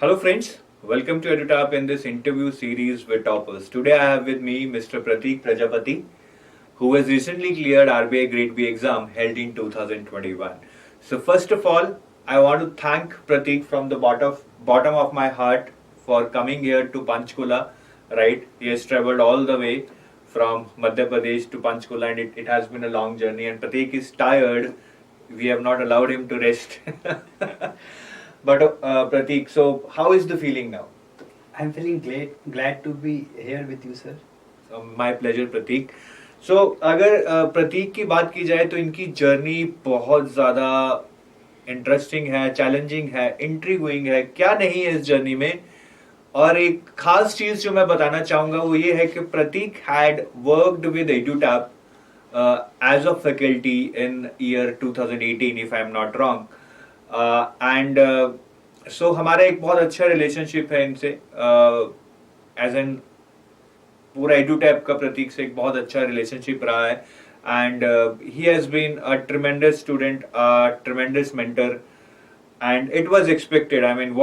Hello friends, welcome to EduTap in this interview series with toppers. Today I have with me Mr. Pratik Prajapati, who has recently cleared RBI Grade B exam held in 2021. So first of all, I want to thank Pratik from the bottom of my heart for coming here to Panchkula. Right, he has travelled all the way from Madhya Pradesh to Panchkula, and it has been a long journey. And Pratik is tired. We have not allowed him to rest. But Pratik, so how is the feeling now? I'm feeling glad to be here with you, sir. My pleasure Prateek. So अगर प्रतीक की बात की जाए तो इनकी journey बहुत ज़्यादा interesting है, चैलेंजिंग है, इंट्रीगुइंग है. क्या नहीं है इस जर्नी में. और एक खास चीज जो मैं बताना चाहूंगा वो ये है कि Prateek had worked with Edutap as a faculty in year 2018 if I am not wrong. And so हमारा एक बहुत अच्छा रिलेशनशिप है इनसे. एज एन पूरा एडुटैप का प्रतीक से एक बहुत अच्छा रिलेशनशिप रहा है. And he has been a tremendous student, a tremendous mentor, and it was expected. I mean,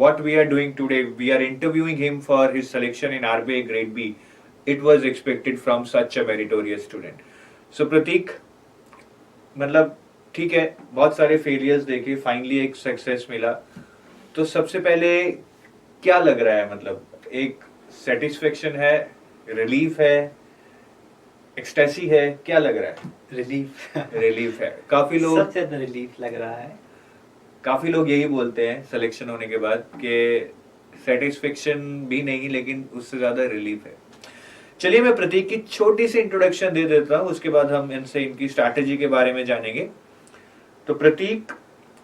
what we are doing today, we are interviewing him for his selection in RBI Grade B. It was expected from such a meritorious student. So Pratik, मतलब ठीक है, बहुत सारे failures देखे, finally एक success मिला. तो सबसे पहले क्या लग रहा है, मतलब एक सेटिस्फेक्शन है, रिलीफ है, एक्सटेसी है, क्या लग रहा है? रिलीफ रिलीफ है. काफी लोग सबसे ज्यादा रिलीफ लग रहा है. काफी लोग यही बोलते हैं सिलेक्शन होने के बाद कि सेटिस्फेक्शन भी नहीं लेकिन उससे ज्यादा रिलीफ है. चलिए मैं प्रतीक की छोटी सी इंट्रोडक्शन दे देता हूँ, उसके बाद हम इनसे इनकी स्ट्रैटेजी के बारे में जानेंगे. तो Prateek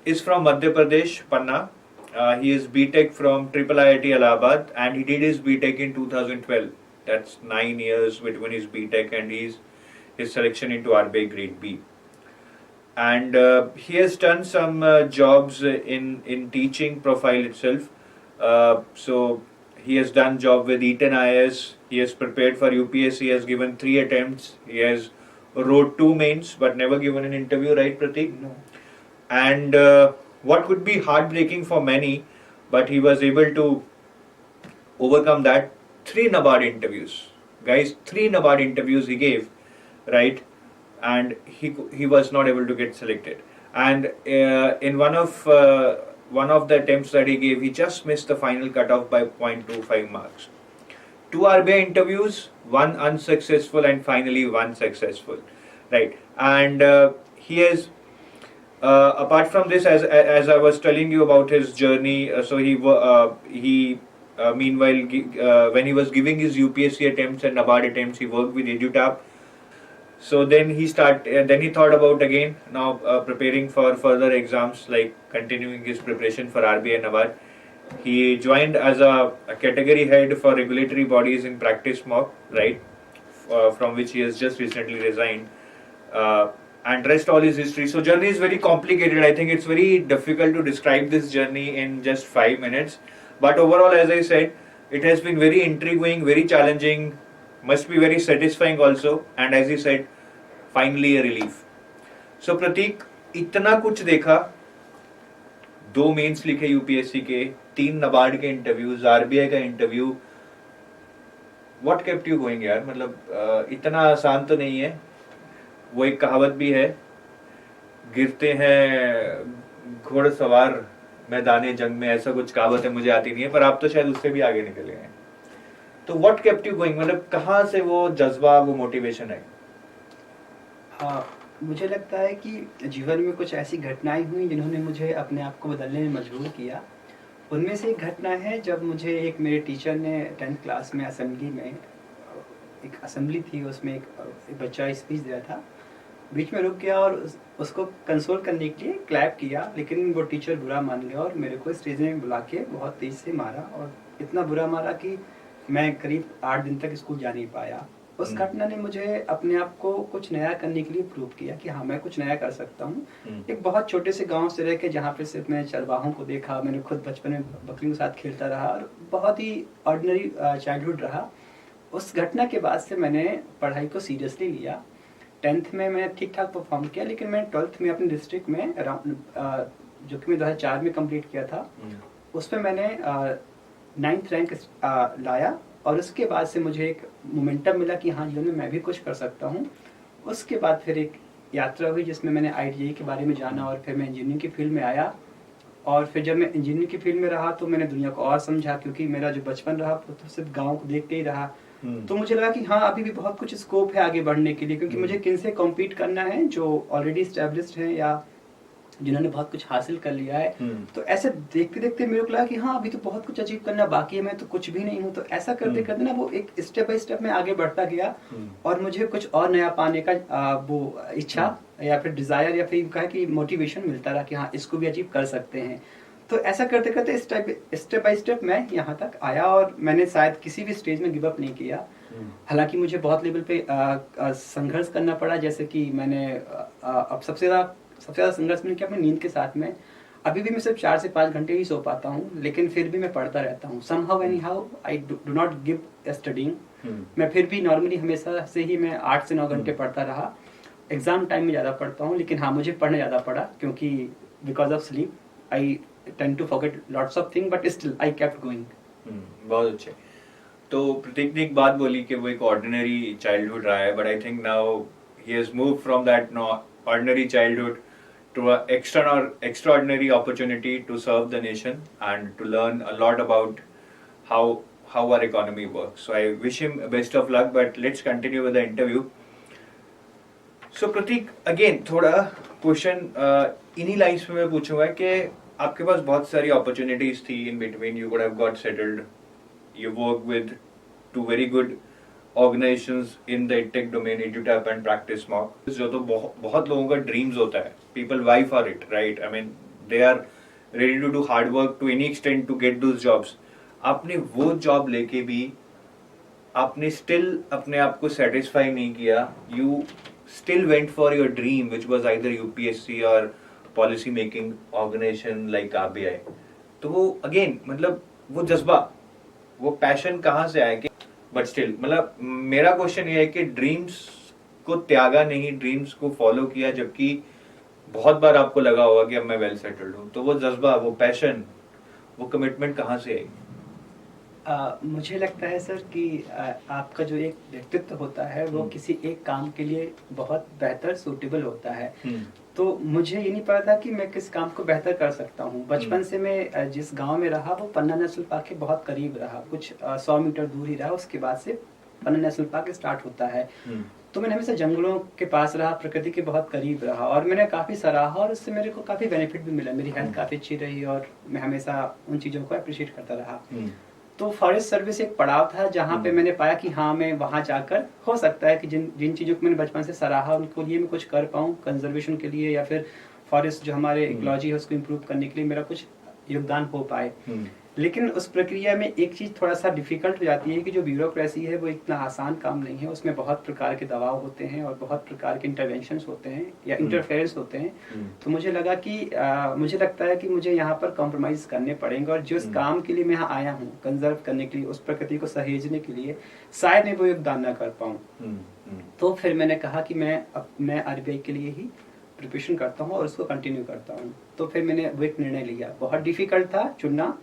is from Madhya Pradesh, Panna. He is BTech from triple IIT Allahabad and he did his BTech in 2012. That's 9 years between his BTech and his selection into RBI Grade B. And he has done some jobs in teaching profile itself. So he has done job with Eton IAS. He has prepared for UPSC. He has given 3 attempts. He has wrote 2 mains but never given an interview, right Pratik? No. And what could be heartbreaking for many, but he was able to overcome that. 3 NABARD interviews, guys. 3 NABARD interviews he gave, right? And he was not able to get selected. And in one of the attempts that he gave, he just missed the final cutoff by 0.25 marks. 2 RBI interviews, 1 unsuccessful, and finally 1 successful, right? And he has apart from this, as I was telling you about his journey, so he meanwhile when he was giving his UPSC attempts and NABARD attempts, he worked with EduTap. So then he thought about again now preparing for further exams, like continuing his preparation for RBI and NABARD. He joined as a category head for regulatory bodies in practice mock, right? From which he has just recently resigned. And rest all his history. So journey is very complicated. I think it's very difficult to describe this journey in just 5 minutes. But overall, as I said, it has been very intriguing, very challenging, must be very satisfying also, and as he said, finally a relief. So Pratik, इतना कुछ देखा, 2 mains लिखे UPSC के, 3 NABARD के interviews, RBI का interview. What kept you going यार, मतलब इतना आसान तो नहीं है. वो एक कहावत भी है, गिरते हैं घुड़सवार मैदाने जंग में, ऐसा कुछ कहावत है, मुझे आती नहीं है, पर आप तो शायद उससे भी आगे निकले हैं. तो व्हाट केप्ट यू गोइंग, मतलब कहाँ से वो जज्बा, वो मोटिवेशन है? मुझे लगता है कि जीवन में कुछ ऐसी घटनाएं हुई जिन्होंने मुझे अपने आप को बदलने में मजबूर किया. उनमें से एक घटना है जब मुझे एक मेरे टीचर ने 10th क्लास में असेंबली में, एक असेंबली थी, उसमें एक बच्चा स्पीच दिया था, बीच में रुक गया और उसको कंसोल करने के लिए क्लैप किया, लेकिन वो टीचर बुरा मान गया और मेरे को स्टेज में बुला के बहुत तेज से मारा, और इतना बुरा मारा कि मैं करीब 8 दिन तक स्कूल जा नहीं पाया. उस घटना ने मुझे अपने आप को कुछ नया करने के लिए प्रूव किया कि हाँ, मैं कुछ नया कर सकता हूँ. एक बहुत छोटे से गांव से रह के जहाँ पे सिर्फ मैं चरवाहों को देखा, मैंने खुद बचपन में बकरियों के साथ खेलता रहा और बहुत ही ऑर्डिनरी चाइल्डहुड रहा. उस घटना के बाद से मैंने पढ़ाई को सीरियसली लिया. 10th में मैं ठीक ठाक परफॉर्म किया, लेकिन मैं 12th में अपने डिस्ट्रिक्ट में जो कि मैं 2004 में कंप्लीट किया था, उसमें मैंने 9th रैंक लाया और उसके बाद से मुझे एक मोमेंटम मिला कि हाँ, जीवन में मैं भी कुछ कर सकता हूँ। उसके बाद फिर एक यात्रा हुई जिसमें मैंने IITI के बारे में जाना और फिर मैं इंजीनियरिंग की फील्ड में आया। और फिर जब मैं इंजीनियरिंग की फील्ड में रहा तो मैंने दुनिया को और समझा, क्योंकि मेरा जो बचपन रहा वो तो सिर्फ गाँव को देख के ही रहा। तो मुझे लगा कि हाँ, अभी भी बहुत कुछ स्कोप है आगे बढ़ने के लिए, क्योंकि मुझे किनसे कॉम्पीट करना है जो ऑलरेडी एस्टेब्लिश्ड हैं या जिन्होंने बहुत कुछ हासिल कर लिया है। तो ऐसे देखते देखते मेरे को लगा कि हाँ, अभी तो बहुत कुछ अचीव करना बाकी है, मैं तो कुछ भी नहीं हूँ। तो ऐसा करते करते ना वो एक स्टेप बाय स्टेप में आगे बढ़ता गया और मुझे कुछ और नया पाने का वो इच्छा या फिर डिजायर या फिर कहे कि मोटिवेशन मिलता रहा कि हाँ, इसको भी अचीव कर सकते हैं। तो ऐसा करते करते स्टेप बाय स्टेप मैं यहाँ तक आया और मैंने शायद किसी भी स्टेज में गिव अप नहीं किया। हालांकि मुझे बहुत लेवल पे संघर्ष करना पड़ा, जैसे कि मैंने अब सबसे ज़्यादा संघर्ष मैंने किया अपनी नींद के साथ में। अभी भी मैं सिर्फ 4 से 5 घंटे ही सो पाता हूँ, लेकिन फिर भी मैं पढ़ता रहता हूँ। somehow anyhow I do not give studying। मैं फिर भी नॉर्मली हमेशा से ही मैं 8 से 9 घंटे पढ़ता रहा। एग्जाम टाइम में ज़्यादा पढ़ता हूँ, लेकिन हाँ, मुझे पढ़ना ज़्यादा पड़ा क्योंकि because of sleep I tend to forget lots of thing, but still I kept going. बहुत अच्छे। तो प्रतीक ने एक बात बोली कि वो एक ऑर्डिनरी चाइल्डहुड रहा है, but I think now he has moved from that ordinary childhood to an extraordinary opportunity to serve the nation and to learn a lot about how our economy works. So I wish him best of luck, but let's continue with the interview. So Pratik, again थोड़ा question इन्हीं lines में मैं पूछूंगा कि आपके पास बहुत सारी opportunities थी in between, you could have got settled, you work with two very good organizations in the edtech domain, EduTap and PracticeMock, जो तो बहुत लोगों का ड्रीम्स होता है, people vie for it, right? I mean, they are ready to do hard work to any extent to get those jobs. आपने वो job लेके भी आपने स्टिल अपने आप को सेटिस्फाई नहीं किया, you still went for your dream which was either UPSC or policy making organization like RBI. तो वो अगेन मतलब वो जज्बा, वो पैशन कहाँ से आया? कि बट स्टिल मतलब मेरा क्वेश्चन ये है कि ड्रीम्स को त्यागा नहीं, ड्रीम्स को फॉलो किया, जबकि बहुत बार आपको लगा होगा कि अब मैं वेल सेटल्ड हूँ। तो वो जज्बा, वो पैशन, वो कमिटमेंट कहाँ से आई? मुझे लगता है सर कि आपका जो एक व्यक्तित्व होता है वो किसी एक काम के लिए बहुत बेहतर सूटेबल होता है। तो मुझे ये नहीं पता था कि मैं किस काम को बेहतर कर सकता हूँ। बचपन से मैं जिस गांव में रहा वो पन्ना नेशनल पार्क के बहुत करीब रहा, कुछ 100 मीटर दूर ही रहा। उसके बाद से पन्ना नेशनल पार्क स्टार्ट होता है। तो मैंने हमेशा जंगलों के पास रहा, प्रकृति के बहुत करीब रहा और मैंने काफ़ी सराहा और उससे मेरे को काफ़ी बेनिफिट भी मिला। मेरी हेल्थ काफ़ी अच्छी रही और मैं हमेशा उन चीज़ों को अप्रिशिएट करता रहा। तो फॉरेस्ट सर्विस एक पड़ाव था जहाँ पे मैंने पाया कि हाँ, मैं वहाँ जाकर हो सकता है कि जिन चीज़ों को मैंने बचपन से सराहा उनको लिए मैं कुछ कर पाऊँ कंजर्वेशन के लिए, या फिर फॉरेस्ट जो हमारे इकोलॉजी है उसको इम्प्रूव करने के लिए मेरा कुछ योगदान हो पाए। लेकिन उस प्रक्रिया में एक चीज़ थोड़ा सा डिफिकल्ट हो जाती है कि जो ब्यूरोक्रेसी है वो इतना आसान काम नहीं है। उसमें बहुत प्रकार के दबाव होते हैं और बहुत प्रकार के इंटरवेंशंस होते हैं या इंटरफेरेंस होते हैं। तो मुझे लगा कि मुझे लगता है कि मुझे यहाँ पर कॉम्प्रोमाइज करने पड़ेंगे और जिस काम के लिए मैं यहाँ आया हूँ कंजर्व करने के लिए, उस प्रकृति को सहेजने के लिए, शायद मैं वो योगदान न कर पाऊँ। तो फिर मैंने कहा कि मैं RBI के लिए ही प्रिपरेशन करता हूँ और उसको कंटिन्यू करता हूँ। तो फिर मैंने वो एक निर्णय लिया। बहुत डिफिकल्ट था चुनना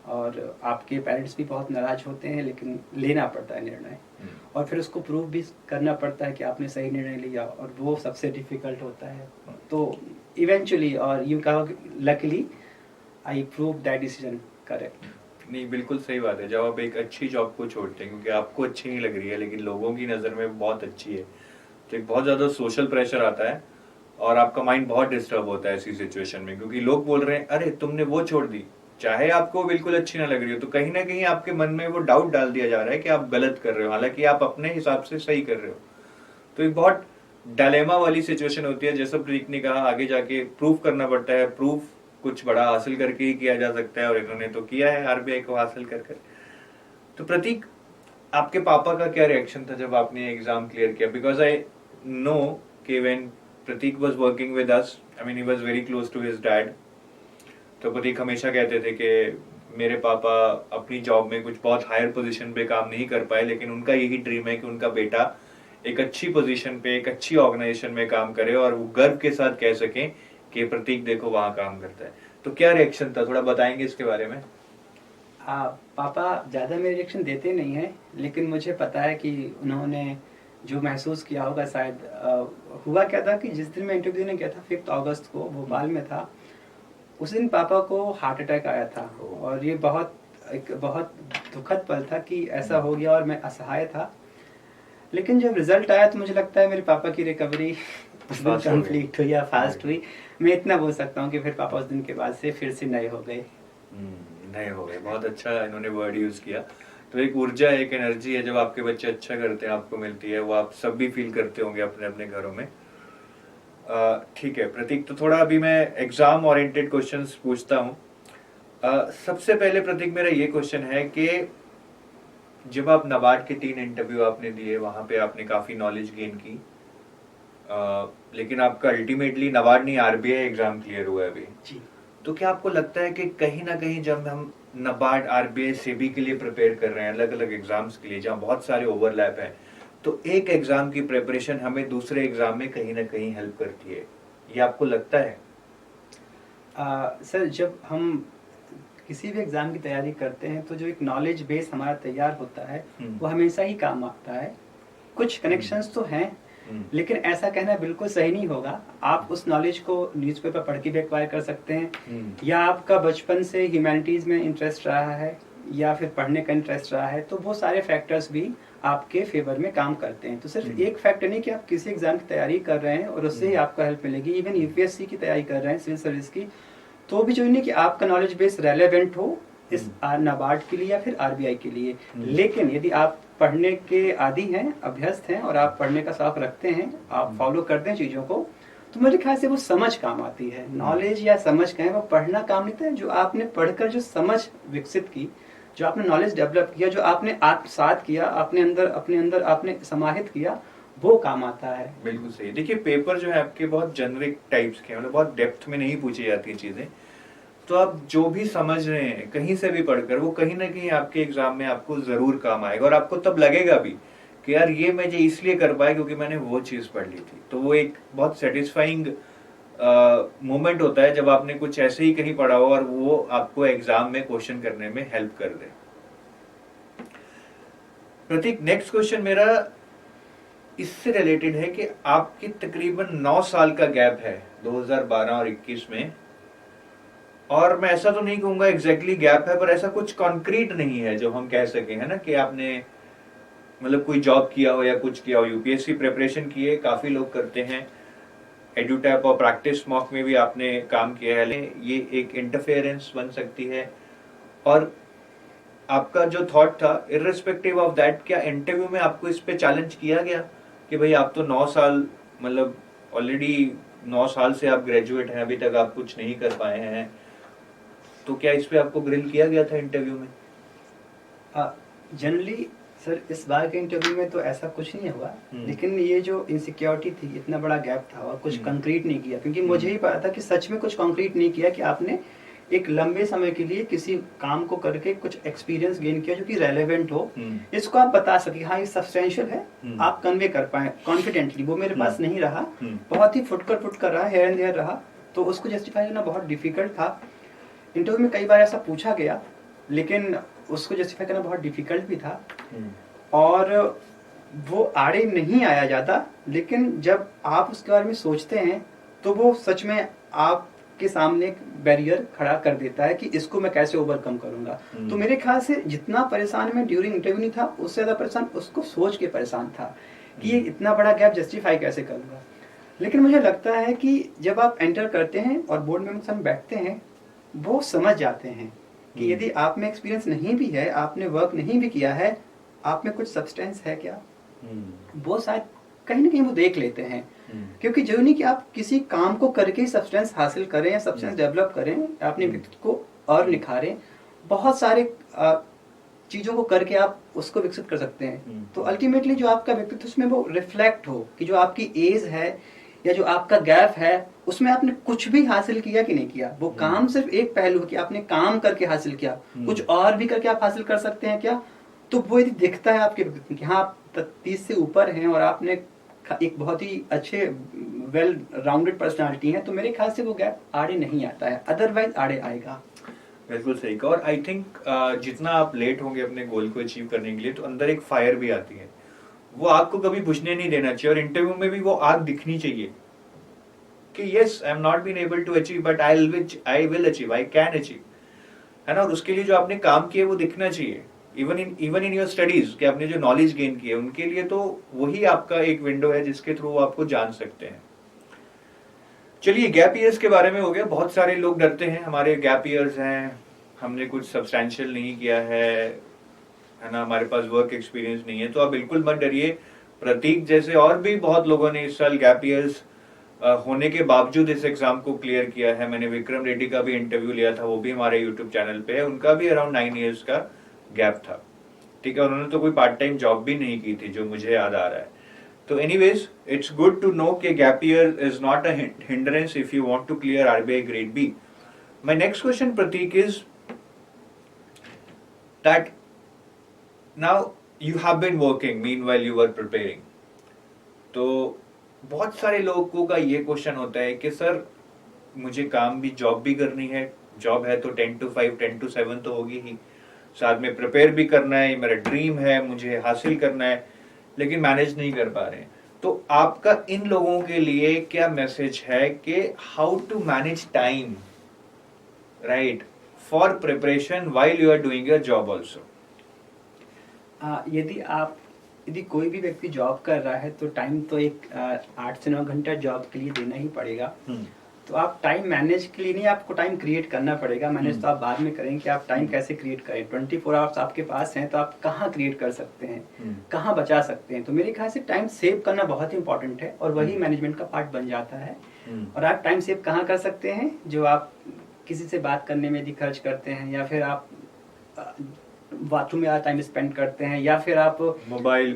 और आपके पेरेंट्स भी बहुत नाराज होते हैं, लेकिन लेना पड़ता है निर्णय और फिर उसको प्रूव भी करना पड़ता है कि आपने सही निर्णय लिया, और वो सबसे डिफिकल्ट होता है। तो इवेंचुअली और यू कहो luckily I prove that decision correct. नहीं, बिल्कुल सही बात है। जब आप एक अच्छी जॉब को छोड़ते हैं क्योंकि आपको अच्छी नहीं लग रही है लेकिन लोगों की नज़र में बहुत अच्छी है, तो एक बहुत ज़्यादा सोशल प्रेशर आता है और आपका माइंड बहुत डिस्टर्ब होता है ऐसी सिचुएशन में, क्योंकि लोग बोल रहे हैं अरे तुमने वो छोड़ दी, चाहे आपको बिल्कुल अच्छी ना लग रही हो, तो कहीं ना कहीं आपके मन में वो डाउट डाल दिया जा रहा है कि आप गलत कर रहे हो, हालांकि आप अपने हिसाब से सही कर रहे हो। तो एक बहुत डायलेमा वाली सिचुएशन होती है। जैसा प्रतीक ने कहा, आगे जाके प्रूफ करना पड़ता है, प्रूफ कुछ बड़ा हासिल करके ही किया जा सकता है और इन्होंने तो किया है RBI को हासिल कर। तो प्रतीक, आपके पापा का क्या रिएक्शन था जब आपने एग्जाम क्लियर किया? बिकॉज आई नो कि when Prateek was working with us, I mean he was very close to his dad, तो प्रतीक हमेशा कहते थे कि मेरे पापा अपनी जॉब में कुछ बहुत हायर पोजीशन पे काम नहीं कर पाए, लेकिन उनका यही ड्रीम है कि उनका बेटा एक अच्छी पोजीशन पे, एक अच्छी ऑर्गेनाइजेशन में काम करे और वो गर्व के साथ कह सकें कि प्रतीक देखो वहां काम करता है। तो क्या रिएक्शन था, थोड़ा बताएंगे इसके बारे में? पापा ज़्यादा मेरे रिएक्शन देते नहीं हैं, लेकिन मुझे पता है कि उन्होंने जो महसूस किया होगा शायद। हुआ क्या था कि जिस दिन मैं इंटरव्यू देने गया था 5 अगस्त को, भोपाल में था, उस दिन पापा को हार्ट अटैक आया था। और ये एक बहुत दुखद पल था कि ऐसा हो गया और मैं असहाय था। लेकिन जब रिजल्ट आया तो मुझे लगता है मेरे पापा की रिकवरी उस दिन कंप्लीट हुई या फास्ट हुई। मैं इतना बोल सकता हूँ कि फिर पापा उस दिन के बाद से फिर से नए हो गए। नए हो गए, बहुत अच्छा इन्होंने वर्ड यूज किया। तो एक ऊर्जा, एक एनर्जी है जब आपके बच्चे अच्छा करते हैं, आपको मिलती है, वो आप सब भी फील करते होंगे अपने अपने घरों में। ठीक है प्रतीक, तो थोड़ा अभी मैं एग्जाम ओरिएंटेड क्वेश्चंस पूछता हूँ। सबसे पहले प्रतीक मेरा ये क्वेश्चन है कि जब आप नाबार्ड के 3 इंटरव्यू आपने दिए, वहां पे आपने काफी नॉलेज गेन की, लेकिन आपका अल्टीमेटली नाबार्ड नहीं आरबीआई एग्जाम क्लियर हुआ है अभी जी। तो क्या आपको लगता है कि कहीं ना कहीं जब हम नाबार्ड, आरबीआई, सेबी के लिए प्रिपेयर कर रहे हैं, अलग अलग एग्जाम्स के लिए जहाँ बहुत सारे ओवरलैप हैं, तो एक एग्जाम की प्रिपरेशन हमें दूसरे एग्जाम में कहीं ना कहीं हेल्प करती है, ये आपको लगता है? सर, जब हम किसी भी एग्जाम की तैयारी करते हैं तो जो एक नॉलेज बेस हमारा तैयार होता है वो हमेशा ही काम आता है। कुछ कनेक्शंस तो हैं, लेकिन ऐसा कहना बिल्कुल सही नहीं होगा। आप उस नॉलेज को न्यूज़पेपर पढ़ के भी एक्वायर कर सकते हैं, या आपका बचपन से ह्यूमैनिटीज में इंटरेस्ट रहा है या फिर पढ़ने का इंटरेस्ट रहा है, तो वो सारे फैक्टर्स भी आपके फेवर में काम करते हैं। तो सिर्फ एक फैक्टर नहीं कि आप किसी एग्जाम की तैयारी कर रहे हैं और उससे ही आपको हेल्प मिलेगी। इवन यूपीएससी की तैयारी कर रहे हैं, सिविल सर्विस की, तो भी जो नहीं कि आपका नॉलेज बेस रेलेवेंट हो इस नाबार्ड के लिए या फिर आरबीआई के लिए। लेकिन यदि आप पढ़ने के आदी हैं, अभ्यस्त हैं और आप पढ़ने का शौक रखते हैं, आप फॉलो करते हैं चीजों को, तो मेरे ख्याल से वो समझ काम आती है। नॉलेज या समझ कहें, वो पढ़ना काम नहीं था। जो आपने पढ़कर जो समझ विकसित की, जो आपने नॉलेज डेवलप किया, जो आपने आत्मसात किया, अपने अंदर आपने समाहित किया, वो काम आता है। बिल्कुल सही। देखिए पेपर जो है आपके बहुत जेनरिक टाइप्स के, मतलब बहुत डेप्थ में नहीं पूछी जाती चीजें, तो आप जो भी समझ रहे हैं कहीं से भी पढ़कर, वो कहीं ना कहीं आपके एग्जाम में आपको जरूर काम आएगा, और आपको तब लगेगा भी कि यार ये मैं इसलिए कर पाया क्योंकि मैंने वो चीज पढ़ ली थी। तो वो एक बहुत सेटिस्फाइंग मोमेंट होता है जब आपने कुछ ऐसे ही कहीं पढ़ा हो और वो आपको एग्जाम में क्वेश्चन करने में हेल्प कर दे। प्रतीक, नेक्स्ट क्वेश्चन मेरा इससे रिलेटेड है कि आपकी तकरीबन 9 साल का गैप है 2012 और 21 में, और मैं ऐसा तो नहीं कहूंगा एग्जैक्टली गैप है, पर ऐसा कुछ कॉन्क्रीट नहीं है जो हम कह सके, है ना, कि आपने मतलब कोई जॉब किया हो या कुछ किया हो। यूपीएससी प्रिपरेशन की है, काफी लोग करते हैं, एडुटैप और प्रैक्टिस मॉक में भी आपने काम किया है, ये एक इंटरफेरेंस बन सकती है। और आपका जो थॉट था इररिस्पेक्टिव ऑफ दैट, क्या इंटरव्यू में आपको इस पे चैलेंज किया गया कि भाई आप तो 9 साल, मतलब ऑलरेडी 9 साल से आप ग्रेजुएट हैं, अभी तक आप कुछ नहीं कर पाए हैं, तो क्या इस पे आपको ग्रिल किया गया था इंटरव्यू में? जनरली सर, इस बार के इंटरव्यू में तो ऐसा कुछ नहीं हुआ, लेकिन ये जो इनसिक्योरिटी थी, इतना बड़ा गैप था और कुछ कंक्रीट नहीं किया, क्योंकि मुझे ही पता था कि सच में कुछ कंक्रीट नहीं किया, कि आपने एक लंबे समय के लिए किसी काम को करके कुछ एक्सपीरियंस गेन किया जो कि रेलेवेंट हो, इसको आप बता सके, हाँ ये सब्सटेंशियल है, आप कन्वे कर पाए कॉन्फिडेंटली। वो मेरे पास नहीं रहा, बहुत ही फुटकर रहा, हेयर एंड देयर रहा, तो उसको जस्टिफाई करना बहुत डिफिकल्ट था। इंटरव्यू में कई बार ऐसा पूछा गया, लेकिन उसको जस्टिफाई करना बहुत डिफिकल्ट भी था, और वो आड़े नहीं आया जाता। लेकिन जब आप उसके बारे में सोचते हैं तो वो सच में आपके सामने एक बैरियर खड़ा कर देता है कि इसको मैं कैसे ओवरकम करूंगा। तो मेरे ख्याल से जितना परेशान मैं ड्यूरिंग इंटरव्यू नहीं था, उससे ज्यादा परेशान उसको सोच के परेशान था कि ये इतना बड़ा गैप जस्टिफाई कैसे करूंगा। लेकिन मुझे लगता है कि जब आप एंटर करते हैं और बोर्ड में हम बैठते हैं, वो समझ जाते हैं कि यदि आप में एक्सपीरियंस नहीं भी है, आपने वर्क नहीं भी किया है, आप में कुछ सब्सटेंस है क्या, वो शायद कहीं ना कहीं वो देख लेते हैं। क्योंकि जरूरी नहीं कि आप किसी काम को करके ही सब्सटेंस हासिल करें या सब्सटेंस डेवलप करें, अपने व्यक्तित्व को और निखारें। बहुत सारे चीजों को करके आप उसको विकसित कर सकते हैं। तो अल्टीमेटली जो आपका व्यक्तित्व, उसमें वो रिफ्लेक्ट हो कि जो आपकी एज है या जो आपका गैप है, उसमें आपने कुछ भी हासिल किया कि नहीं किया। वो काम सिर्फ एक पहलू कि आपने काम करके हासिल किया, कुछ और भी करके आप हासिल कर सकते हैं क्या। तो वो यदि दिखता है आपके व्यक्तित्व कि हाँ आप 30 से ऊपर हैं और आपने एक बहुत ही अच्छे वेल राउंडेड पर्सनालिटी है, तो मेरे ख्याल से वो गैप आड़े नहीं आता है, अदरवाइज आड़े आएगा। बिल्कुल सही कहा। और आई थिंक जितना आप लेट होंगे अपने गोल को अचीव करने के लिए, तो अंदर एक फायर भी आती है, वो आग को कभी बुझने नहीं देना चाहिए, और इंटरव्यू में भी वो आग दिखनी चाहिए कि yes I am not been able to achieve but I will achieve, I can achieve, है ना। और उसके लिए जो आपने काम किए वो दिखना चाहिए, इवन इन योर स्टडीज, कि आपने जो नॉलेज गेन की है उनके लिए, तो वही आपका एक विंडो है जिसके थ्रू वो आपको जान सकते हैं। चलिए, गैप ईयर्स के बारे में हो गया। बहुत सारे लोग डरते हैं, हमारे गैप ईयर्स हैं, हमने कुछ सब्सटैंशियल नहीं किया है ना, हमारे पास वर्क एक्सपीरियंस नहीं है। तो आप बिल्कुल मत डरिए। प्रतीक जैसे और भी बहुत लोगों ने इस साल गैप ईयर्स होने के बावजूद इस एग्जाम को क्लियर किया है। मैंने विक्रम रेड्डी का भी इंटरव्यू लिया था, वो भी हमारे यूट्यूब चैनल पे है, उनका भी अराउंड 9 ईयर्स का गैप था, ठीक है। उन्होंने तो कोई पार्ट टाइम जॉब भी नहीं की थी, जो मुझे याद आ रहा है। तो anyways, it's good to know कि gap year is not a hindrance if you want to clear RBI grade B. My next question Prateek is that now you have been working meanwhile you were preparing. तो बहुत सारे लोगों का ये question होता है कि सर मुझे काम भी, जॉब भी करनी है, जॉब है तो 10 to 5 10 to 7 तो होगी ही, साथ में प्रिपेयर भी करना है, ये मेरा ड्रीम है, मुझे हासिल करना है, लेकिन मैनेज नहीं कर पा रहे हैं। तो आपका इन लोगों के लिए क्या मैसेज है कि how to manage time, right, for preparation while you are doing your job also? यदि कोई भी व्यक्ति जॉब कर रहा है तो टाइम तो एक 8 से 9 घंटा जॉब के लिए देना ही पड़ेगा। तो आप टाइम मैनेज के लिए नहीं, आपको टाइम क्रिएट करना पड़ेगा। मैनेज तो आप बाद में करेंगे कि आप टाइम कैसे क्रिएट करें। 24 आवर्स आपके पास हैं, तो आप कहाँ क्रिएट कर सकते हैं, कहाँ बचा सकते हैं। तो मेरे ख्याल से टाइम सेव करना बहुत इंपॉर्टेंट है, और वही मैनेजमेंट का पार्ट बन जाता है। और आप टाइम सेव कहाँ कर सकते हैं? जो आप किसी से बात करने में यदि खर्च करते हैं, या फिर आप बाथरूम में टाइम स्पेंड करते हैं, या फिर आप मोबाइल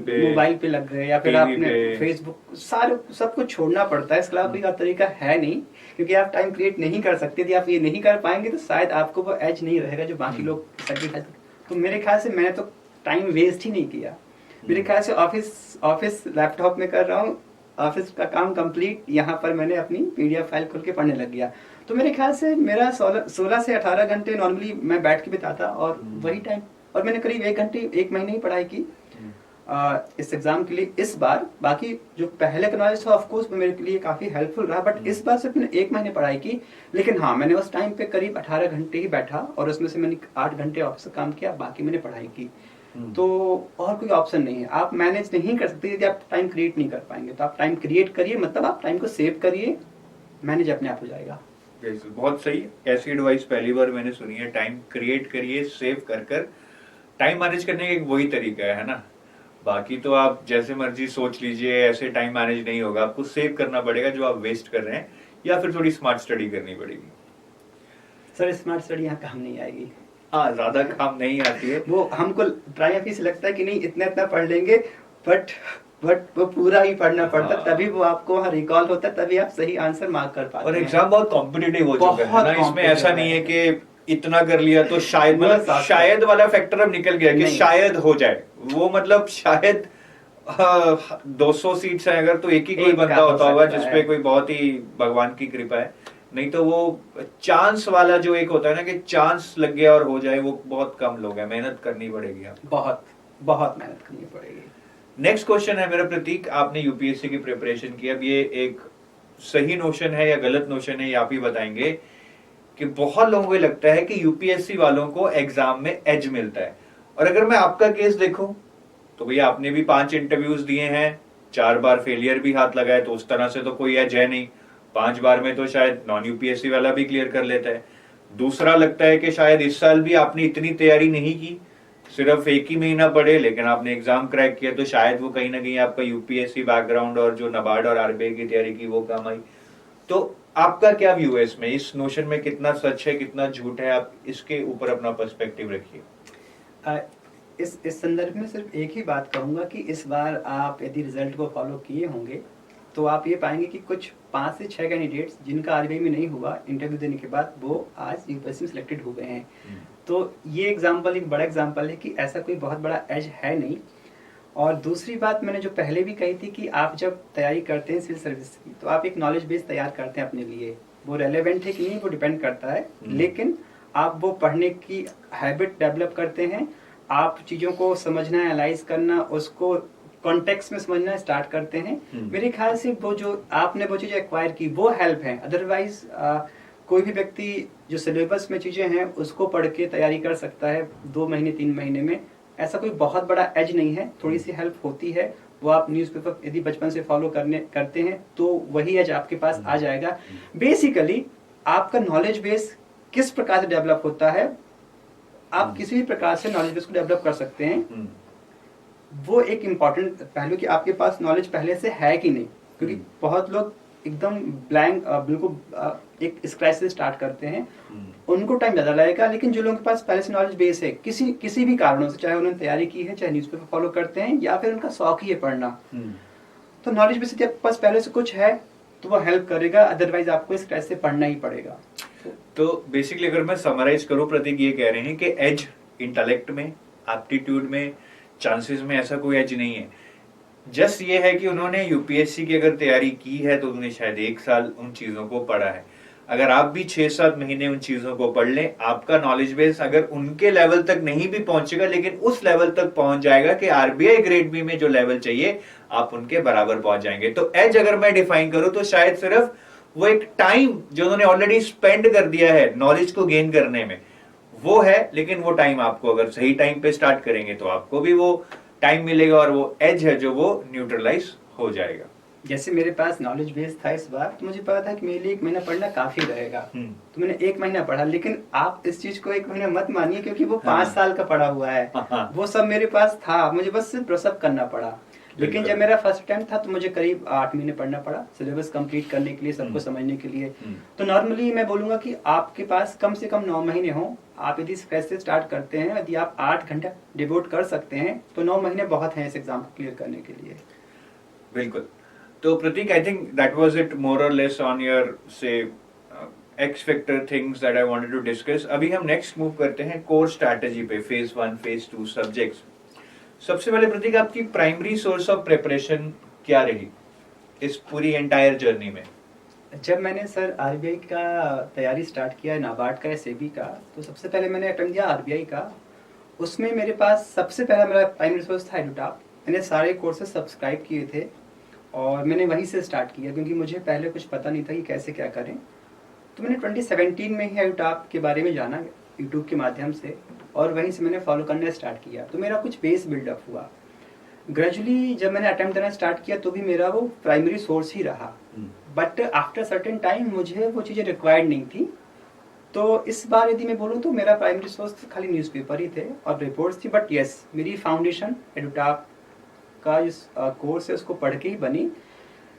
पे लग गए, या फिर आपने फेसबुक, सारे सब कुछ छोड़ना पड़ता है। इसके अलावा कोई और तरीका है नहीं, क्योंकि आप टाइम क्रिएट नहीं कर सकते। यदि आप ये नहीं कर पाएंगे तो शायद आपको वो एज नहीं रहेगा जो बाकी लोग सेक्रीफाइस। तो मेरे ख्याल से मैंने तो टाइम वेस्ट ही नहीं किया। मेरे ख्याल से ऑफिस लैपटॉप में कर रहा हूँ, ऑफिस का काम कंप्लीट, यहाँ पर मैंने अपनी पीडीएफ फाइल खोल के पढ़ने लग गया। तो मेरे ख्याल से मेरा 16 से 18 घंटे नॉर्मली मैं बैठ के बिताता, और वही टाइम, और मैंने करीब 1 महीने ही पढ़ाई की इस एग्जाम के लिए इस बार। बाकी जो पहले का नॉलेज था ऑफ कोर्स मेरे लिए काफी हेल्पफुल रहा, बट इस बार सिर्फ मैंने 1 महीने पढ़ाई की। लेकिन हाँ, मैंने उस टाइम पे करीब 18 घंटे ही बैठा, और उसमें से मैंने 8 घंटे ऑफिस का काम किया, बाकी मैंने पढ़ाई की। तो और कोई ऑप्शन नहीं है। आप मैनेज नहीं कर सकते यदि आप टाइम क्रिएट नहीं कर पाएंगे। तो आप टाइम क्रिएट करिए, मतलब आप टाइम को सेव करिए, मैनेज अपने आप हो जाएगा। बहुत सही, ऐसी एडवाइस पहली बार मैंने सुनी है। टाइम क्रिएट करिए, सेव कर टाइम मैनेज करने का एक वही तरीका है ना। बाकी तो आप जैसे मर्जी सोच लीजिए, ऐसे टाइम मैनेज नहीं होगा। आपको सेव करना पड़ेगा जो आप वेस्ट कर रहे हैं, या फिर थोड़ी स्मार्ट स्टडी करनी पड़ेगी। सर स्मार्ट स्टडी यहाँ काम नहीं आएगी। हाँ, ज्यादा काम नहीं आती है। वो हमको ट्राई ऑफिस लगता है कि नहीं इतना पढ़ लेंगे, बट वो पूरा ही पढ़ना पड़ता है, तभी वो आपको वहाँ रिकॉल होता है, तभी आप सही आंसर मार्क कर पाते हैं। और एग्जाम बहुत कॉम्पिटिटिव हो चुका है ना, इसमें ऐसा नहीं है कि इतना कर लिया तो शायद, मतलब शायद वाला फैक्टर अब निकल गया कि शायद हो जाए। वो मतलब शायद 200 सीट्स हैं अगर, तो एक ही कोई बंदा होता होगा जिसपे कोई बहुत ही भगवान की कृपा है, नहीं तो वो चांस वाला जो एक होता है ना कि चांस लग गया और हो जाए, वो बहुत कम लोग हैं। मेहनत करनी पड़ेगी आपको, बहुत मेहनत करनी पड़ेगी। नेक्स्ट क्वेश्चन है मेरा प्रतीक, आपने यूपीएससी की प्रिपरेशन की, अब ये एक सही नोशन है या गलत नोशन है ये आप ही बताएंगे, कि बहुत लोगों को लगता है कि यूपीएससी वालों को एग्जाम में एज मिलता है। और अगर मैं आपका केस देखूं तो भैया आपने भी 5 इंटरव्यूज दिए हैं, 4 बार फेलियर भी हाथ लगाए, तो उस तरह से तो कोई एज है नहीं। 5 बार में तो शायद नॉन यूपीएससी वाला भी क्लियर कर लेता है। दूसरा लगता है कि शायद इस साल भी आपने इतनी तैयारी नहीं की, सिर्फ 1 ही महीना पढ़े, लेकिन आपने एग्जाम क्रैक किया, तो शायद वो कहीं ना कहीं आपका यूपीएससी बैकग्राउंड और जो नाबार्ड और आरबीआई की तैयारी की वो काम आई। तो आपका क्या व्यू है इसमें, इस नोशन में कितना सच है कितना झूठ है, आप इसके ऊपर अपना पर्सपेक्टिव रखिए। इस संदर्भ में सिर्फ एक ही बात कहूंगा कि इस बार आप यदि रिजल्ट को फॉलो किए होंगे तो आप ये पाएंगे कि कुछ 5 से 6 कैंडिडेट्स जिनका आरबीआई में नहीं हुआ, इंटरव्यू देने के बाद वो आज यूपीएससी में सिलेक्टेड हो गए हैं। तो ये एग्जाम्पल एक बड़ा एग्जाम्पल है कि ऐसा कोई बहुत बड़ा एज है नहीं। और दूसरी बात मैंने जो पहले भी कही थी कि आप जब तैयारी करते हैं सिविल सर्विस की, तो आप एक नॉलेज बेस तैयार करते हैं अपने लिए। वो रेलेवेंट है कि नहीं वो डिपेंड करता है, लेकिन आप वो पढ़ने की हैबिट डेवलप करते हैं, आप चीज़ों को समझना, एनालाइज करना, उसको कॉन्टेक्स्ट में समझना स्टार्ट करते हैं। मेरे ख्याल से वो जो आपने वो चीज़ें एक्वायर की वो हेल्प है। अदरवाइज कोई भी व्यक्ति जो सिलेबस में चीज़ें हैं उसको पढ़ के तैयारी कर सकता है 2 महीने 3 महीने में, ऐसा कोई बहुत बड़ा एज नहीं है, थोड़ी सी हेल्प होती है। वो आप न्यूज़पेपर यदि बचपन से फॉलो करते हैं तो वही एज आपके पास आ जाएगा। बेसिकली आपका नॉलेज बेस किस प्रकार से डेवलप होता है, आप किसी भी प्रकार से नॉलेज बेस को डेवलप कर सकते हैं। वो एक इम्पॉर्टेंट पहलू कि आपके पास नॉलेज पहले से है कि नहीं, क्योंकि बहुत लोग एकदम ब्लैंक बिल्कुल एक स्क्रैच से स्टार्ट करते हैं, उनको टाइम ज़्यादा लगेगा। लेकिन जो लोगों के पास पहले से नॉलेज बेस है किसी भी कारणों से, चाहे उन्होंने तैयारी की है, चाहे न्यूज़पेपर फॉलो करते हैं, या फिर उनका शौक ही है पढ़ना, तो नॉलेज बेस यदि आपके पास पहले से कुछ है तो वो हेल्प करेगा। अदरवाइज आपको स्क्रैच से पढ़ना ही पड़ेगा। तो बेसिकली अगर मैं समराइज करूं, प्रतीक ये कह रहे हैं कि एज इंटेलेक्ट में, एप्टीट्यूड में, चांसेस में ऐसा कोई एज नहीं है। जस्ट ये है कि उन्होंने यूपीएससी की अगर तैयारी की है तो उन्होंने शायद 1 साल उन चीजों को पढ़ा है। अगर आप भी 6-7 महीने उन चीजों को पढ़ लें, आपका नॉलेज बेस अगर उनके लेवल तक नहीं भी पहुंचेगा लेकिन उस लेवल तक पहुंच जाएगा कि आरबीआई ग्रेड बी में जो लेवल चाहिए आप उनके बराबर पहुंच जाएंगे। तो एज अगर मैं डिफाइन करूं तो शायद सिर्फ वो एक टाइम जो उन्होंने ऑलरेडी स्पेंड कर दिया है नॉलेज को गेन करने में वो है, लेकिन वो टाइम आपको अगर सही टाइम पे स्टार्ट करेंगे तो आपको भी वो टाइम मिलेगा और वो एज है जो वो न्यूट्रलाइज हो जाएगा। जैसे मेरे पास नॉलेज बेस था इस बार, तो मुझे पता था कि मेरे लिए 1 महीना पढ़ना काफी रहेगा, तो मैंने 1 महीना पढ़ा। लेकिन आप इस चीज को 1 महीना मत मानिए, क्योंकि वो 5 साल का पढ़ा हुआ है। वो सब मेरे पास था, मुझे बस सिर्फ ब्रशअप करना पड़ा। लेकिन जब मेरा फर्स्ट अटेम्प्ट था तो मुझे करीब 8 महीने पढ़ना पड़ा सिलेबस कंप्लीट करने के लिए, सबको समझने के लिए। तो नॉर्मली मैं बोलूंगा कि आपके पास कम से कम 9 महीने हो। आप यदि स्क्रैच से स्टार्ट करते हैं, यदि आप 8 घंटा डिवोट कर सकते हैं तो 9 महीने बहुत हैं इस एग्जाम को क्लियर करने के लिए। बिल्कुल। तो Prateek, I think that was it more और लेस ऑन योर से X factor things that I wanted to discuss. अभी हम नेक्स्ट मूव करते हैं कोर स्ट्रैटेजी पे, फेज 1 फेज 2 सब्जेक्ट्स। सबसे पहले प्रतीक, आपकी प्राइमरी सोर्स ऑफ प्रिपरेशन क्या रही इस पूरी एंटायर जर्नी में? जब मैंने सर आरबीआई का तैयारी स्टार्ट किया, नाबार्ड का या सेबी का, तो सबसे पहले मैंने अटेम्प्ट दिया आरबीआई का। उसमें मेरे पास सबसे पहला मेरा प्राइमरी सोर्स था एडुटॉप। मैंने सारे कोर्सेज सब्सक्राइब किए थे और मैंने वहीं से स्टार्ट किया, क्योंकि मुझे पहले कुछ पता नहीं था कि कैसे क्या करें। तो मैंने 2017 में ही एडुटॉप के बारे में जाना यूट्यूब के माध्यम से, और वहीं से मैंने फॉलो करना स्टार्ट किया। तो मेरा कुछ बेस बिल्डअप हुआ। ग्रेजुअली जब मैंने अटेम्प्ट देना स्टार्ट किया तो भी मेरा वो प्राइमरी सोर्स ही रहा, बट आफ्टर सर्टेन टाइम मुझे वो चीज़ें रिक्वायर्ड नहीं थी। तो इस बार यदि मैं बोलूँ तो मेरा प्राइमरी सोर्स खाली न्यूज़पेपर ही थे और रिपोर्ट्स थी। बट यस, मेरी फाउंडेशन एडुटॉप का इस कोर्स है उसको पढ़ के ही बनी,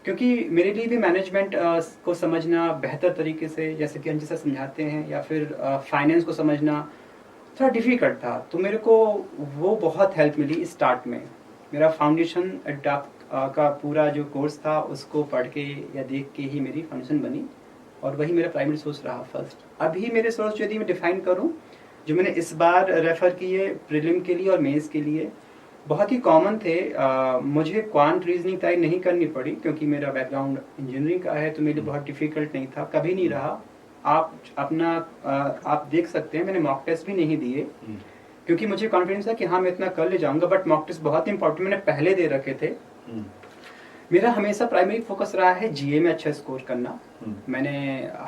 क्योंकि मेरे लिए भी मैनेजमेंट को समझना बेहतर तरीके से, जैसे कि अंजित सर समझाते हैं, या फिर फाइनेंस को समझना थोड़ा डिफिकल्ट था। तो मेरे को वो बहुत हेल्प मिली स्टार्ट में। मेरा फाउंडेशन एडुटॉप का पूरा जो कोर्स था उसको पढ़ के या देख के ही मेरी फाउंडेशन बनी, और वही मेरा प्राइमरी सोर्स रहा फर्स्ट। अभी मेरे सोर्स यदि मैं डिफाइन करूं, जो मैंने इस बार रेफर किए प्रीलिम के लिए और मेंस के लिए, बहुत ही कॉमन थे। मुझे क्वांट रीजनिंग तय नहीं करनी पड़ी, क्योंकि मेरा बैकग्राउंड इंजीनियरिंग का है, तो मेरे लिए बहुत डिफिकल्ट नहीं था, कभी नहीं रहा। आप अपना आप देख सकते हैं, मैंने मॉक टेस्ट भी नहीं दिए, क्योंकि मुझे कॉन्फिडेंस था कि हाँ मैं इतना कर ले जाऊंगा। बट मॉक टेस्ट बहुत इंपॉर्टेंट मैंने पहले दे रखे थे। मेरा हमेशा प्राइमरी फोकस रहा है जीए में अच्छा स्कोर करना। मैंने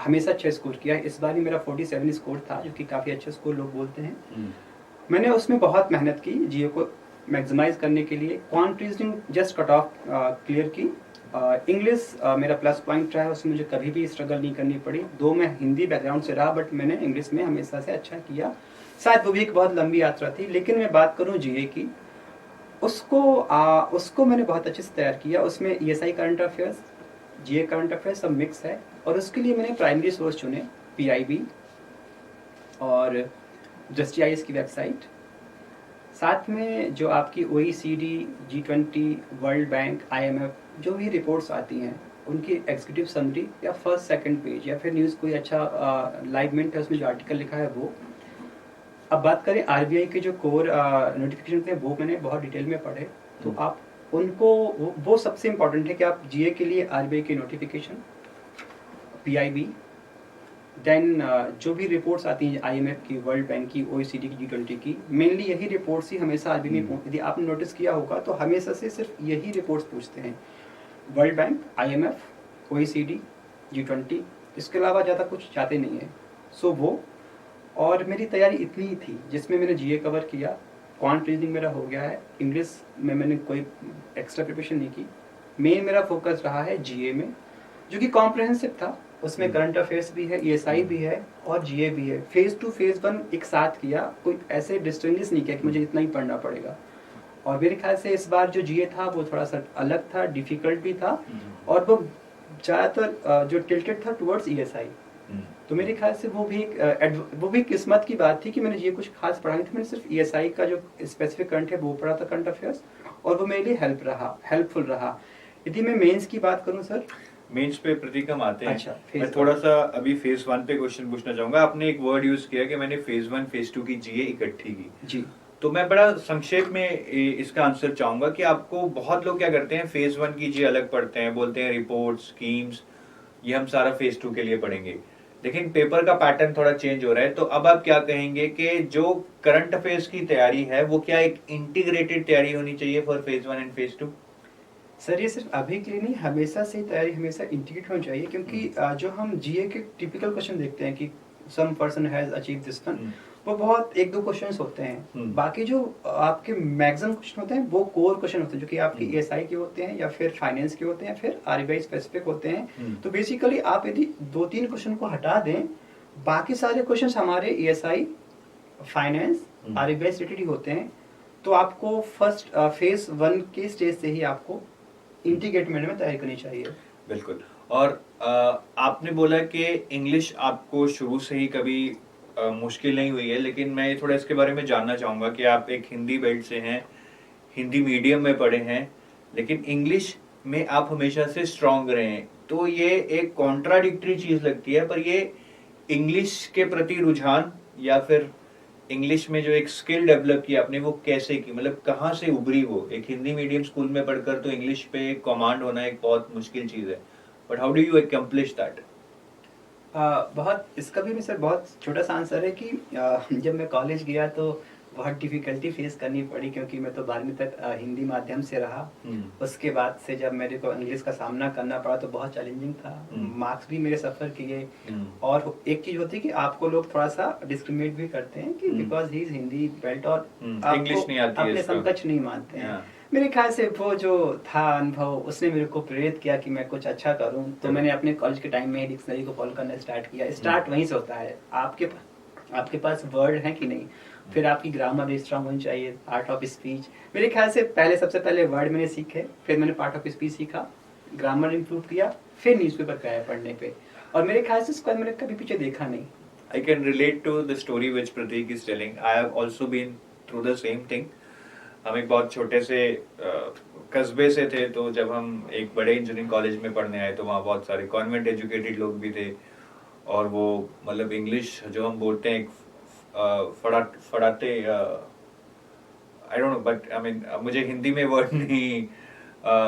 हमेशा अच्छा स्कोर किया। इस बार ही मेरा 47 स्कोर था, जो कि काफ़ी अच्छा स्कोर लोग बोलते हैं। मैंने उसमें बहुत मेहनत की जीए को मैक्सिमाइज करने के लिए। Quant reasoning just cut off clear की। इंग्लिश मेरा प्लस पॉइंट रहा, उसमें मुझे कभी भी स्ट्रगल नहीं करनी पड़ी। दो मैं हिंदी बैकग्राउंड से रहा, बट मैंने इंग्लिश में हमेशा से अच्छा किया। शायद वो भी एक बहुत लंबी यात्रा थी। लेकिन मैं बात करूँ जीए की, उसको मैंने बहुत अच्छे से तैयार किया। उसमें ईएसआई करंट अफेयर्स, जीए करंट अफेयर्स सब मिक्स है, और उसके लिए मैंने प्राइमरी सोर्स चुने, पीआईबी और जस्टिस की वेबसाइट, साथ में जो आपकी OECD, G20, world bank, IMF जो भी रिपोर्ट्स आती हैं उनकी एग्जीक्यूटिव समरी, या फर्स्ट सेकंड पेज, या फिर न्यूज़ कोई अच्छा लाइव मिनट है उसमें जो आर्टिकल लिखा है वो। अब बात करें आरबीआई के जो कोर नोटिफिकेशन थे, वो मैंने बहुत डिटेल में पढ़े। तो आप उनको वो सबसे इम्पोर्टेंट है कि आप जीए के लिए आरबीआई के नोटिफिकेशन, पीआईबी देन जो भी रिपोर्ट्स आती हैं आईएमएफ की, वर्ल्ड बैंक की, ओईसीडी की, G20 की, मेनली यही रिपोर्ट्स ही हमेशा आरबीआई में यदि आपने नोटिस किया होगा तो हमेशा से सिर्फ यही रिपोर्ट्स पूछते हैं, world bank, IMF, OECD, G20, इसके अलावा ज़्यादा कुछ चाहते नहीं है। सो वो, और मेरी तैयारी इतनी ही थी जिसमें मैंने जीए कवर किया, क्वांट रीजनिंग मेरा हो गया है, इंग्लिश में मैंने कोई एक्स्ट्रा प्रिपरेशन नहीं की। मेन मेरा फोकस रहा है जीए में, जो कि कॉम्प्रहेंसिव था, उसमें करंट अफेयर्स भी है, ईएसआई भी है और जीए भी है। फेज 2 फेज 1 एक साथ किया, कोई ऐसे डिस्टिंग्विश नहीं किया कि मुझे इतना ही पढ़ना पड़ेगा। और मेरे ख्याल से इस बार जो जीए था वो थोड़ा सा अलग था, डिफिकल्ट भी था, और वो ज़्यादातर जो टिल्टेड था टुवर्ड्स ईएसआई। तो मेरे ख्याल से वो भी किस्मत की बात थी कि मैंने ये कुछ खास पढ़ा नहीं था, मैंने सिर्फ ईएसआई का जो स्पेसिफिक करंट है वो पढ़ा था, करंट अफेयर्स, और वो मेरे लिए हेल्पफुल रहा। यदि मैं मेंस की बात करूं सर, मेंस पे प्रतीक हम आते हैं। अच्छा, मैं थोड़ा सा अभी फेज 1 पे क्वेश्चन पूछना चाहूंगा। आपने एक वर्ड यूज किया कि मैंने फेज 1 फेज 2 की जीए इकट्ठी की जी। तो मैं बड़ा संक्षेप में इसका आंसर चाहूंगा कि आपको बहुत लोग क्या करते हैं, फेज 1 की जीए अलग पढ़ते हैं, बोलते हैं रिपोर्ट स्कीम्स ये हम सारा फेज 2 के लिए पढ़ेंगे, लेकिन पेपर का पैटर्न थोड़ा चेंज हो रहा है। तो अब आप क्या कहेंगे कि जो करंट अफेयर्स की तैयारी है वो क्या एक इंटीग्रेटेड तैयारी होनी चाहिए for phase 1 and phase 2? Sir ये सिर्फ अभी के लिए नहीं, हमेशा से तैयारी हमेशा इंटीग्रेट होनी चाहिए, क्योंकि जो हम जीए के टिपिकल क्वेश्चन देखते हैं कि some person has achieve this one, वो बहुत एक दो क्वेश्चंस होते हैं। बाकी जो आपके मैक्सिमम क्वेश्चन होते हैं वो कोर क्वेश्चन होते हैं, जो कि आपके ईएसआई के होते हैं या फिर फाइनेंस के होते हैं या फिर आरबीआई स्पेसिफिक होते हैं। तो बेसिकली आप यदि 2-3 क्वेश्चन को हटा दें, बाकी सारे क्वेश्चन हमारे ईएसआई, फाइनेंस, आरबीआई से रिलेटेड होते हैं, तो आपको फर्स्ट फेज 1 के स्टेज से ही आपको इंटीग्रेट में तैयारी करनी चाहिए। बिल्कुल। और आपने बोला कि इंग्लिश आपको शुरू से ही कभी मुश्किल नहीं हुई है, लेकिन मैं ये थोड़ा इसके बारे में जानना चाहूंगा कि आप एक हिंदी बेल्ट से हैं, हिंदी मीडियम में पढ़े हैं, लेकिन इंग्लिश में आप हमेशा से स्ट्रांग रहे हैं। तो ये एक कॉन्ट्राडिक्टरी चीज लगती है, पर ये इंग्लिश के प्रति रुझान या फिर इंग्लिश में जो एक स्किल डेवलप की आपने वो कैसे की, मतलब कहाँ से उभरी वो? एक हिंदी मीडियम स्कूल में पढ़कर तो इंग्लिश पे कमांड होना एक बहुत मुश्किल चीज है, but how do you accomplish that? बहुत इसका भी सर बहुत छोटा सा आंसर है कि जब मैं कॉलेज गया तो बहुत डिफिकल्टी फेस करनी पड़ी, क्योंकि मैं तो 12वीं तक हिंदी माध्यम से रहा। उसके बाद से जब मेरे को इंग्लिश का सामना करना पड़ा तो बहुत चैलेंजिंग था, मार्क्स भी मेरे सफ़र किए। और एक चीज़ होती है कि आपको लोग थोड़ा सा डिस्क्रिमिनेट भी करते हैं कि because he is Hindi belt और इंग्लिश नहीं आती है, अपने समकक्ष नहीं मानते हैं। मेरे ख्याल से वो जो था अनुभव, उसने मेरे को प्रेरित किया कि मैं कुछ अच्छा करूं। तो मैंने अपने कॉलेज के टाइम में डिक्शनरी को फॉलो करना स्टार्ट किया। स्टार्ट वहीं से होता है, आपके पास वर्ड है कि नहीं, फिर आपकी ग्रामर भी स्ट्रांग होनी चाहिए, पार्ट ऑफ स्पीच। मेरे ख्याल से सबसे पहले वर्ड मैंने सीखे, फिर मैंने पार्ट ऑफ स्पीच सीखा, ग्रामर इम्प्रूव किया, फिर न्यूज़पेपर गया पढ़ने पे। और मेरे ख्याल से इसको मैंने कभी पीछे देखा नहीं। I can relate to the story which Prateek is telling. I have also been through the same thing. हम एक बहुत छोटे से कस्बे से थे, तो जब हम एक बड़े इंजीनियरिंग कॉलेज में पढ़ने आए तो वहाँ बहुत सारे कॉन्वेंट एजुकेटेड लोग भी थे, और वो मतलब इंग्लिश जो हम बोलते हैं फड़ाते, I don't know, but I mean मुझे हिंदी में वर्ड नहीं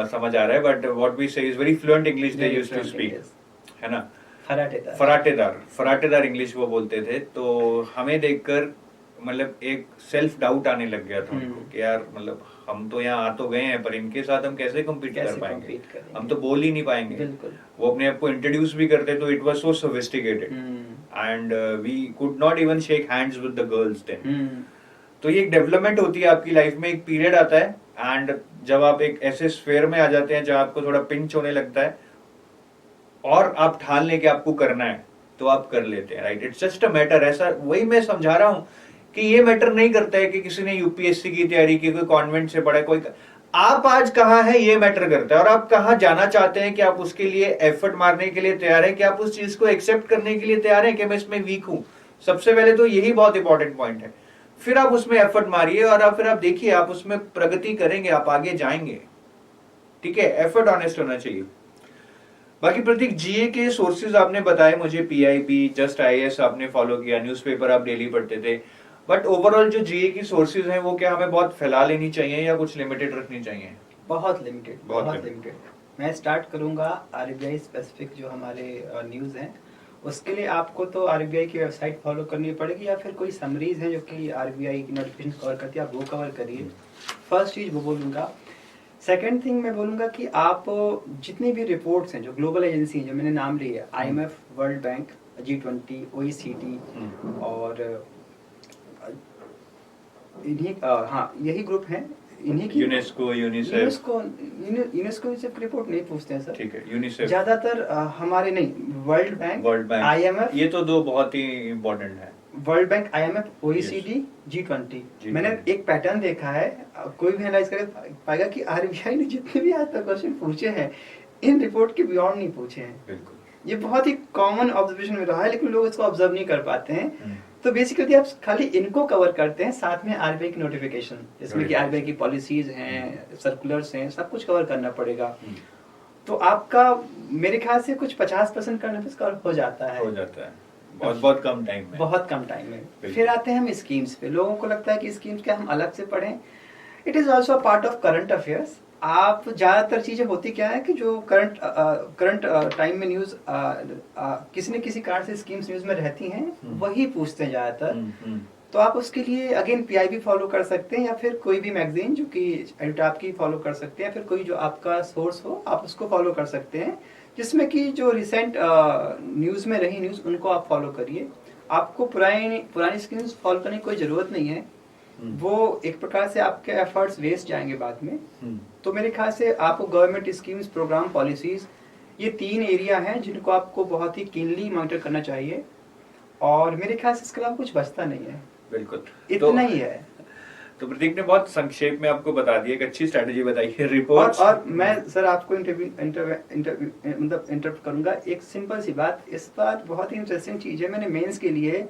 समझ आ रहा है, but what we say is very fluent English they used to speak, है ना? फराटेदार इंग्लिश वो बोलते थे। तो हमें देखकर मतलब एक सेल्फ डाउट आने लग गया था उनको कि यार मतलब हम तो यहाँ आ तो गए हैं, पर इनके साथ हम कैसे कम्पीट कर पाएंगे, हम तो बोल ही नहीं पाएंगे। वो अपने आप को इंट्रोड्यूस भी करते तो it was so sophisticated and we could not even shake hands with the girls then. तो ये एक डेवलपमेंट होती है आपकी लाइफ में, एक पीरियड आता है, एंड जब आप एक ऐसे स्फेयर में आ जाते हैं जहां आपको थोड़ा पिंच होने लगता है और आप ठान लें कि आपको करना है, तो आप कर लेते हैं, right? It's just a matter. ऐसा वही मैं समझा रहा हूं कि ये मैटर नहीं करता है कि किसी ने यूपीएससी की तैयारी की, कोई कॉन्वेंट से पढ़ा, कोई आप आज कहाँ है ये मैटर करता है, और आप कहाँ जाना चाहते हैं कि आप उसके लिए एफर्ट मारने के लिए तैयार हैं, कि आप उस चीज को एक्सेप्ट करने के लिए तैयार हैं कि मैं इसमें वीक हूं। सबसे पहले तो यही बहुत इंपॉर्टेंट पॉइंट है। फिर आप उसमें एफर्ट मारिए और फिर आप देखिए आप उसमें प्रगति करेंगे, आप आगे जाएंगे, ठीक है? एफर्ट ऑनेस्ट होना चाहिए। बाकी प्रतीक, जीए के सोर्सेज आपने बताए मुझे, पीआईबी, जस्ट आईएएस आपने फॉलो किया, न्यूज़पेपर आप डेली पढ़ते थे, बट ओवरऑल जो जीए की सोर्सेज हैं वो क्या हमें बहुत फैला लेनी चाहिए या कुछ लिमिटेड रखनी चाहिए? बहुत लिमिटेड। मैं स्टार्ट करूंगा आरबीआई स्पेसिफिक जो हमारे न्यूज़ हैं उसके लिए आपको तो आरबीआई की वेबसाइट फॉलो करनी पड़ेगी या फिर कोई समरीज है जो कि आरबीआई की नोटिफिकेशन कवर करती है, आप वो कवर करिए। फर्स्ट चीज़ वो बोलूँगा। सेकेंड थिंग मैं बोलूँगा कि आप जितनी भी रिपोर्ट्स हैं जो ग्लोबल एजेंसी हैं जो मैंने नाम ली है, IMF, world bank, G20, OECD और इन्हीं हाँ यही ग्रुप हैं, इन्हीं की यूनेस्को, यूनिसेफ। यूनेस्को सिर्फ रिपोर्ट नहीं पूछते हैं सर, ठीक है, यूनिसेफ ज्यादातर हमारे नहीं, वर्ल्ड बैंक, IMF, ये तो दो बहुत ही इम्पोर्टेंट है। World bank, IMF, OECD, G20। मैंने एक पैटर्न देखा है, कोई भी एनालाइज करे पाएगा कि आरबीआई ने जितने भी आज तक क्वेश्चन पूछे हैं इन रिपोर्ट के बियॉन्ड नहीं पूछे हैं। बिल्कुल, ये बहुत ही कॉमन ऑब्जर्वेशन में रहा है, लेकिन लोग इसको ऑब्जर्व नहीं कर पाते हैं। तो बेसिकली आप खाली इनको कवर करते हैं, साथ में आरबीआई की नोटिफिकेशन, जिसमें कि आरबीआई की पॉलिसीज हैं, सर्कुलर्स हैं, सब कुछ कवर करना पड़ेगा। तो आपका मेरे ख्याल से कुछ 50% करने पे कवर हो जाता है। बहुत कम टाइम में, बहुत कम टाइम में। फिर आते हैं हम स्कीम्स पे। लोगों को लगता है कि स्कीम्स क्या हम अलग से पढ़ें। It is also a part of current affairs. आप ज्यादातर चीजें होती क्या है कि जो करंट टाइम में न्यूज किसी न किसी कारण से स्कीम्स न्यूज में रहती हैं, वही पूछते हैं ज्यादातर। तो आप उसके लिए अगेन पीआईबी फॉलो कर सकते हैं या फिर कोई भी मैगजीन जो कि एडिटॉप की फॉलो कर सकते हैं, फिर कोई जो आपका सोर्स हो आप उसको फॉलो कर सकते हैं, जिसमें कि जो रिसेंट न्यूज में रही न्यूज उनको आप फॉलो करिए। आपको पुरानी स्कीम्स फॉलो करने की कोई जरूरत नहीं है, वो एक प्रकार से आपके एफर्ट्स वेस्ट जाएंगे बाद में। तो मेरे ख्याल से आपको गवर्नमेंट स्कीम्स, प्रोग्राम, पॉलिसीज, ये 3 एरिया हैं जिनको आपको बहुत ही कीनली मॉनिटर करना चाहिए, और मेरे ख्याल से इसके अलावा कुछ बचता नहीं है। बिल्कुल, इतना ही है। तो प्रतीक ने बहुत संक्षेप में आपको बता दिया, एक अच्छी स्ट्रेटजी बताई है रिपोर्ट। और मैं सर आपको इंटरप्ट करूंगा, एक सिंपल सी बात, इस बार बहुत ही इंटरेस्टिंग चीज है। मैंने मेंस के लिए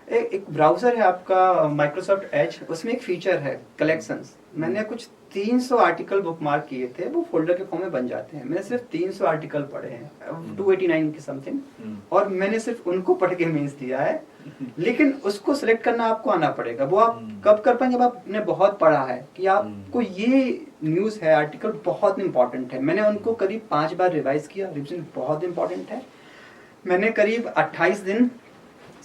एक ब्राउजर है आपका माइक्रोसॉफ्ट एज, उसमें एक फीचर है कलेक्शंस। मैंने कुछ 300 आर्टिकल बुकमार्क किए थे, वो फोल्डर के फॉर्म में बन जाते हैं। मैंने सिर्फ 300 आर्टिकल पढ़े हैं, 289 के समथिंग, और मैंने सिर्फ उनको पढ़ के मेंस दिया है। लेकिन उसको सिलेक्ट करना आपको आना पड़ेगा। वो आप कब कर पाएंगे जब आपने बहुत पढ़ा है कि आपको ये न्यूज है, आर्टिकल बहुत इंपॉर्टेंट है। मैंने उनको करीब 5 बार रिवाइज किया, रिविजन बहुत इंपॉर्टेंट है। मैंने करीब 28 दिन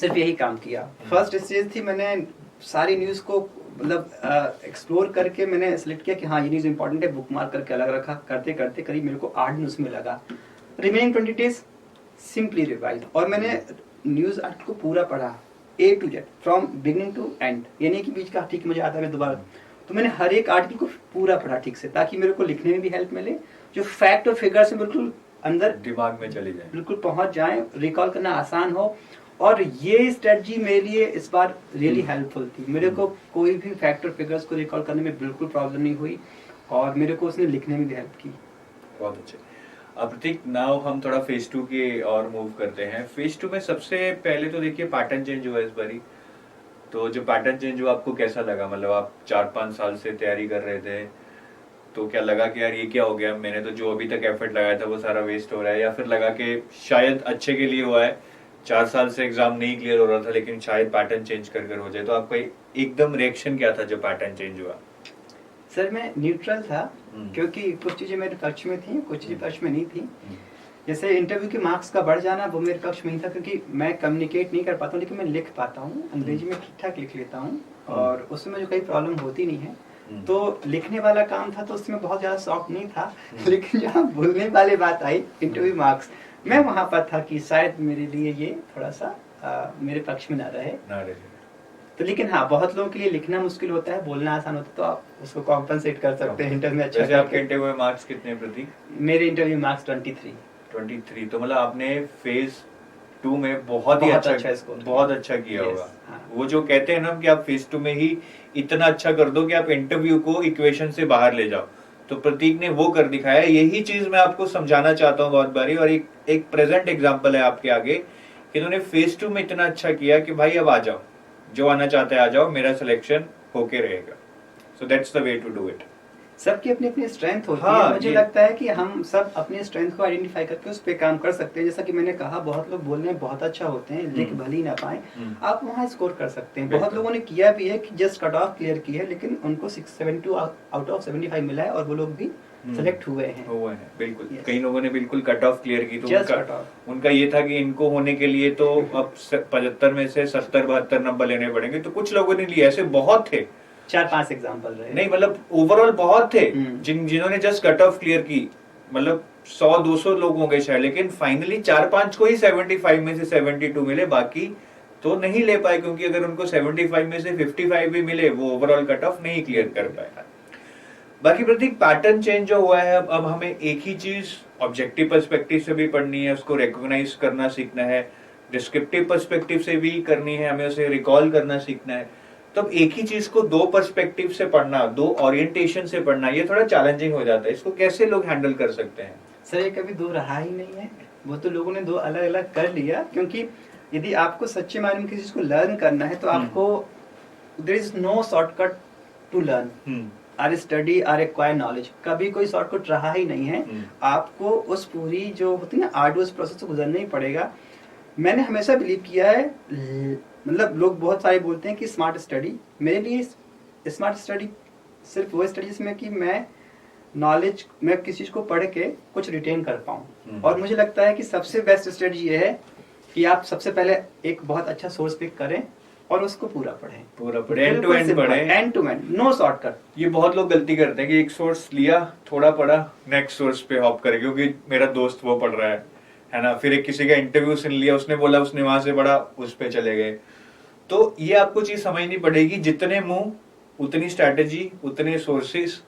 सिर्फ यही काम किया। फर्स्ट स्टेज थी, मैंने सारी न्यूज को मतलब एक्सप्लोर करके मैंने सेलेक्ट किया कि हाँ ये न्यूज इंपॉर्टेंट है, बुकमार्क करके अलग रखा। करते करते करीब मेरे को 8 दिन उसमें लगा। रिमेनिंग 20 डेज सिंपली रिवाइज, और मैंने न्यूज आर्टिकल को पूरा पढ़ा A to Z, from beginning to end. ये नहीं कि बीच का ठीक मुझे आता है दोबारा, तो मैंने हर एक आर्टिकल को पूरा पढ़ा ठीक से, ताकि मेरे को लिखने में भी हेल्प मिले, जो फैक्ट और फिगर्स में बिल्कुल अंदर दिमाग में चली जाए, बिल्कुल पहुंच जाए, रिकॉल करना आसान हो। और ये स्ट्रेटजी मेरे लिए इस बार रियली हेल्पफुल थी। मेरे को कोई भी फैक्ट और फिगर्स को रिकॉल करने में बिल्कुल प्रॉब्लम नहीं हुई, और मेरे को उसने लिखने में भी हेल्प की। बहुत अच्छे। अब प्रतीक, नाउ हम थोड़ा फेज 2 की और मूव करते हैं। फेज 2 में सबसे पहले तो देखिए पैटर्न चेंज हुआ इस बारी। तो जो पैटर्न चेंज हुआ आपको कैसा लगा? मतलब आप 4-5 साल से तैयारी कर रहे थे, तो क्या लगा कि यार ये क्या हो गया, मैंने तो जो अभी तक एफर्ट लगाया था वो सारा वेस्ट हो रहा है, या फिर लगा कि शायद अच्छे के लिए हुआ है, 4 साल से एग्जाम नहीं क्लियर हो रहा था लेकिन शायद पैटर्न चेंज कर हो जाए? तो आपका एकदम रिएक्शन क्या था जब पैटर्न चेंज हुआ? सर मैं न्यूट्रल था, क्योंकि कुछ चीजें मेरे पक्ष में थी, कुछ चीजें पक्ष में नहीं थी। जैसे इंटरव्यू के मार्क्स का बढ़ जाना वो मेरे पक्ष में ही था, क्योंकि मैं कम्युनिकेट नहीं कर पाता हूँ लेकिन मैं लिख पाता हूँ, अंग्रेजी में ठीक ठाक लिख लेता हूँ, और उसमें जो कोई प्रॉब्लम होती नहीं है। तो लिखने वाला काम था तो उसमें बहुत ज्यादा शौक नहीं था। लेकिन जहाँ बोलने वाली बात आई, इंटरव्यू मार्क्स, मैं वहां पर था कि शायद मेरे लिए ये थोड़ा सा मेरे पक्ष में ना रहे। तो लेकिन हाँ, बहुत लोगों के लिए लिखना मुश्किल होता है, बोलना आसान होता है, तो आप उसको कॉम्पनसेट कर सकते हैं इंटरव्यू में। अच्छा, वैसे आपके इंटरव्यू में मार्क्स कितने प्रतीक? मेरे इंटरव्यू मार्क्स 23। तो मतलब आपने फेज 2 में बहुत ही अच्छा स्कोर, बहुत अच्छा किया होगा। वो जो कहते हैं ना कि आप फेज 2 में ही इतना अच्छा कर दो कि आप इंटरव्यू को इक्वेशन से बाहर ले जाओ, तो प्रतीक ने वो कर दिखाया। यही चीज मैं आपको समझाना चाहता हूँ बहुत बारी, और एक प्रेजेंट एग्जांपल है आपके आगे कि इन्होंने फेज 2 में इतना अच्छा किया कि भाई अब आ जाओ, जो आना चाहते हैं आ जाओ, मेरा सिलेक्शन होके रहेगा। So that's the way to do it. सबकी अपनी अपनी स्ट्रेंथ होती है। मुझे लगता है कि हम सब अपनी स्ट्रेंथ को आइडेंटिफाई करके उस पे काम कर सकते हैं। जैसा कि मैंने कहा, बहुत लोग बोलने में बहुत अच्छा होते हैं, लिख भली ना पाए, आप वहाँ स्कोर कर सकते हैं। बहुत लोगों ने किया भी है कि जस्ट कट ऑफ क्लियर की है, लेकिन उनको 672 आउट ऑफ 75 मिला है, और वो लोग भी सेलेक्ट हुए हैं। बिल्कुल। Yes. कई लोगों ने बिल्कुल कट ऑफ क्लियर की, तो Just cut off. उनका ये था कि इनको होने के लिए तो अब 75 में से 70-72 नंबर लेने पड़ेंगे, तो कुछ लोगों ने लिए, ऐसे बहुत थे, 4-5 एग्जाम्पल रहे। नहीं मतलब ओवरऑल बहुत थे हम्म। जिन्होंने जस्ट कट ऑफ क्लियर की, मतलब 100-200 लोग होंगे शायद, लेकिन फाइनली 4-5 को ही 75 में से 72 मिले, बाकी तो नहीं ले पाए, क्योंकि अगर उनको 75 में से 55 भी मिले वो ओवरऑल कट ऑफ नहीं क्लियर कर पाए। बाकी प्रतीक, पैटर्न चेंज जो हुआ है, अब हमें एक ही चीज ऑब्जेक्टिव पर्सपेक्टिव से भी पढ़नी है, उसको रिकॉग्नाइज करना सीखना है, डिस्क्रिप्टिव पर्सपेक्टिव से भी करनी है, हमें उसे रिकॉल करना सीखना है। तो अब एक ही चीज को दो पर्सपेक्टिव से पढ़ना, दो ओरिएंटेशन से पढ़ना, ये थोड़ा चैलेंजिंग हो जाता है। इसको कैसे लोग हैंडल कर सकते हैं? सर ये कभी दो रहा ही नहीं है, वो तो लोगों ने दो अलग अलग कर लिया, क्योंकि यदि आपको सच्चे मायने में किसी चीज को लर्न करना है तो आपको there is no shortcut to learn or study or acquire knowledge, कभी कोई शॉर्टकट रहा ही नहीं है। आपको उस पूरी जो होती है ना आर्डुअस प्रोसेस से गुजरना ही पड़ेगा। मैंने हमेशा बिलीव किया है, मतलब लोग बहुत सारे बोलते हैं कि स्मार्ट स्टडी, मेरे लिए स्मार्ट स्टडी सिर्फ वो स्टडी जिसमें कि मैं नॉलेज, मैं किसी चीज को पढ़ के कुछ रिटेन कर पाऊँ। और मुझे लगता है कि सबसे बेस्ट स्टडी ये है कि आप सबसे पहले एक बहुत अच्छा सोर्स पिक करें और उसको पूरा पढ़ें, एंड टू एंड पढ़ें, end to end, no shortcut. ये बहुत लोग गलती करते हैं कि एक सोर्स लिया, थोड़ा पढ़ा, नेक्स्ट सोर्स पे हॉप करे, क्योंकि मेरा दोस्त वो पढ़ रहा है ना, फिर एक किसी का इंटरव्यू सुन लिया, उसने बोला, उसने वहां से पढ़ा, उस पे चले गए। तो ये आपको चीज समझनी पड़ेगी, जितने मुंह उतनी स्ट्रैटेजी, उतने सोर्सेस,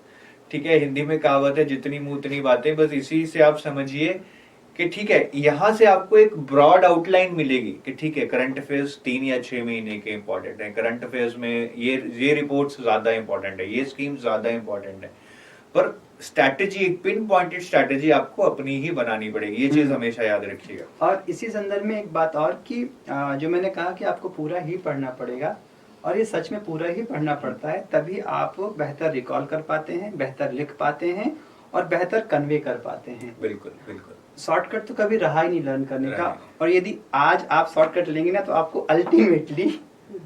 ठीक है, हिंदी में कहावत है, जितनी मुंह उतनी बातें। बस इसी से आप समझिए कि ठीक है, यहां से आपको एक ब्रॉड आउटलाइन मिलेगी कि ठीक है, करंट अफेयर्स 3 या 6 महीने के इंपॉर्टेंट है, करंट अफेयर्स में ये रिपोर्ट्स ज्यादा इंपॉर्टेंट है, ये स्कीम ज्यादा इंपॉर्टेंट है, पर स्ट्रैटेजी, एक पिन पॉइंटेड स्ट्रैटेजी आपको अपनी ही बनानी पड़ेगी, ये चीज हमेशा याद रखिएगा। और इसी संदर्भ में एक बात और कि जो मैंने कहा कि आपको पूरा ही पढ़ना पड़ेगा, और ये सच में पूरा ही पढ़ना पड़ता है, तभी आप बेहतर रिकॉल कर पाते हैं, बेहतर लिख पाते हैं और बेहतर कन्वे कर पाते हैं। बिल्कुल बिल्कुल। शॉर्टकट तो कभी रहा ही नहीं लर्न करने का, और यदि आज आप शॉर्टकट लेंगे ना तो आपको अल्टीमेटली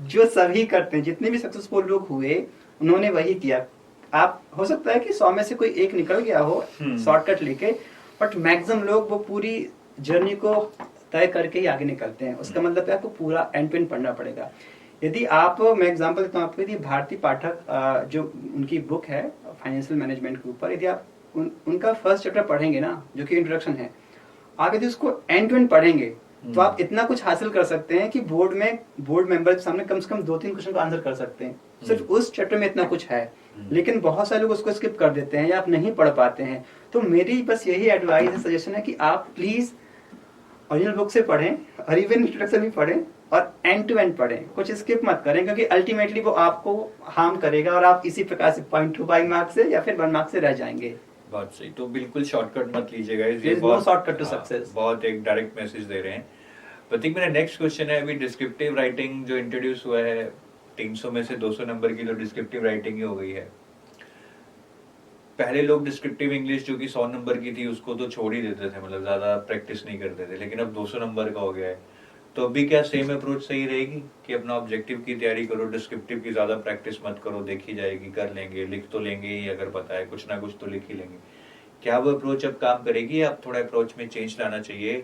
जो सभी करते हैं, जितने भी सक्सेसफुल लोग हुए उन्होंने वही किया। आप हो सकता है कि 100 में से कोई एक निकल गया हो शॉर्टकट लेके, बट मैक्सिमम लोग वो पूरी जर्नी को तय करके ही आगे निकलते हैं। उसका मतलब है आपको पूरा एंड टू एंड पढ़ना पड़ेगा। यदि आप, मैं एग्जांपल देता हूँ आपको, यदि भारती पाठक जो उनकी बुक है फाइनेंशियल मैनेजमेंट के ऊपर, यदि आप उनका फर्स्ट चैप्टर पढ़ेंगे ना, जो कि इंट्रोडक्शन है, आप यदि उसको एंड टू एंड पढ़ेंगे तो आप इतना कुछ हासिल कर सकते हैं कि बोर्ड मेंबर के सामने कम से कम 2-3 क्वेश्चन का आंसर कर सकते हैं। सिर्फ उस चैप्टर में इतना कुछ है, लेकिन बहुत सारे लोग उसको स्किप कर देते हैं या आप नहीं पढ़ पाते हैं। तो मेरी बस यही एडवाइस है, सजेशन है कि आप प्लीज ओरिजिनल बुक से पढ़ें और इवन इंट्रोडक्शन भी पढ़ें और एंड टू एंड पढ़ें, कुछ स्किप मत करें, क्योंकि अल्टीमेटली वो आपको हार्म करेगा और आप इसी प्रकार से 0.25 मार्क्स से या फिर 1 मार्क्स से रह जाएंगे। बात सही। तो बिल्कुल शॉर्टकट मत लीजिएगा, ये बहुत शॉर्टकट टू सक्सेस, बहुत एक डायरेक्ट मैसेज दे रहे हैं। प्रतीक, मेरा नेक्स्ट क्वेश्चन है, अभी डिस्क्रिप्टिव राइटिंग जो इंट्रोड्यूस हुआ है, 300 में से 200 नंबर की जो डिस्क्रिप्टिव राइटिंग ही हो गई है। पहले लोग डिस्क्रिप्टिव इंग्लिश जो कि 100 नंबर की थी उसको तो छोड़ ही देते थे, मतलब ज्यादा प्रैक्टिस नहीं करते थे, लेकिन अब 200 नंबर का हो गया है। तो अभी क्या सेम अप्रोच सही रहेगी कि अपना ऑब्जेक्टिव की तैयारी करो, डिस्क्रिप्टिव की ज्यादा प्रैक्टिस मत करो, देखी जाएगी, कर लेंगे, लिख तो लेंगे ही, अगर पता है कुछ ना कुछ तो लिख ही लेंगे। क्या वो अप्रोच अब काम करेगी? अब थोड़ा अप्रोच में चेंज लाना चाहिए,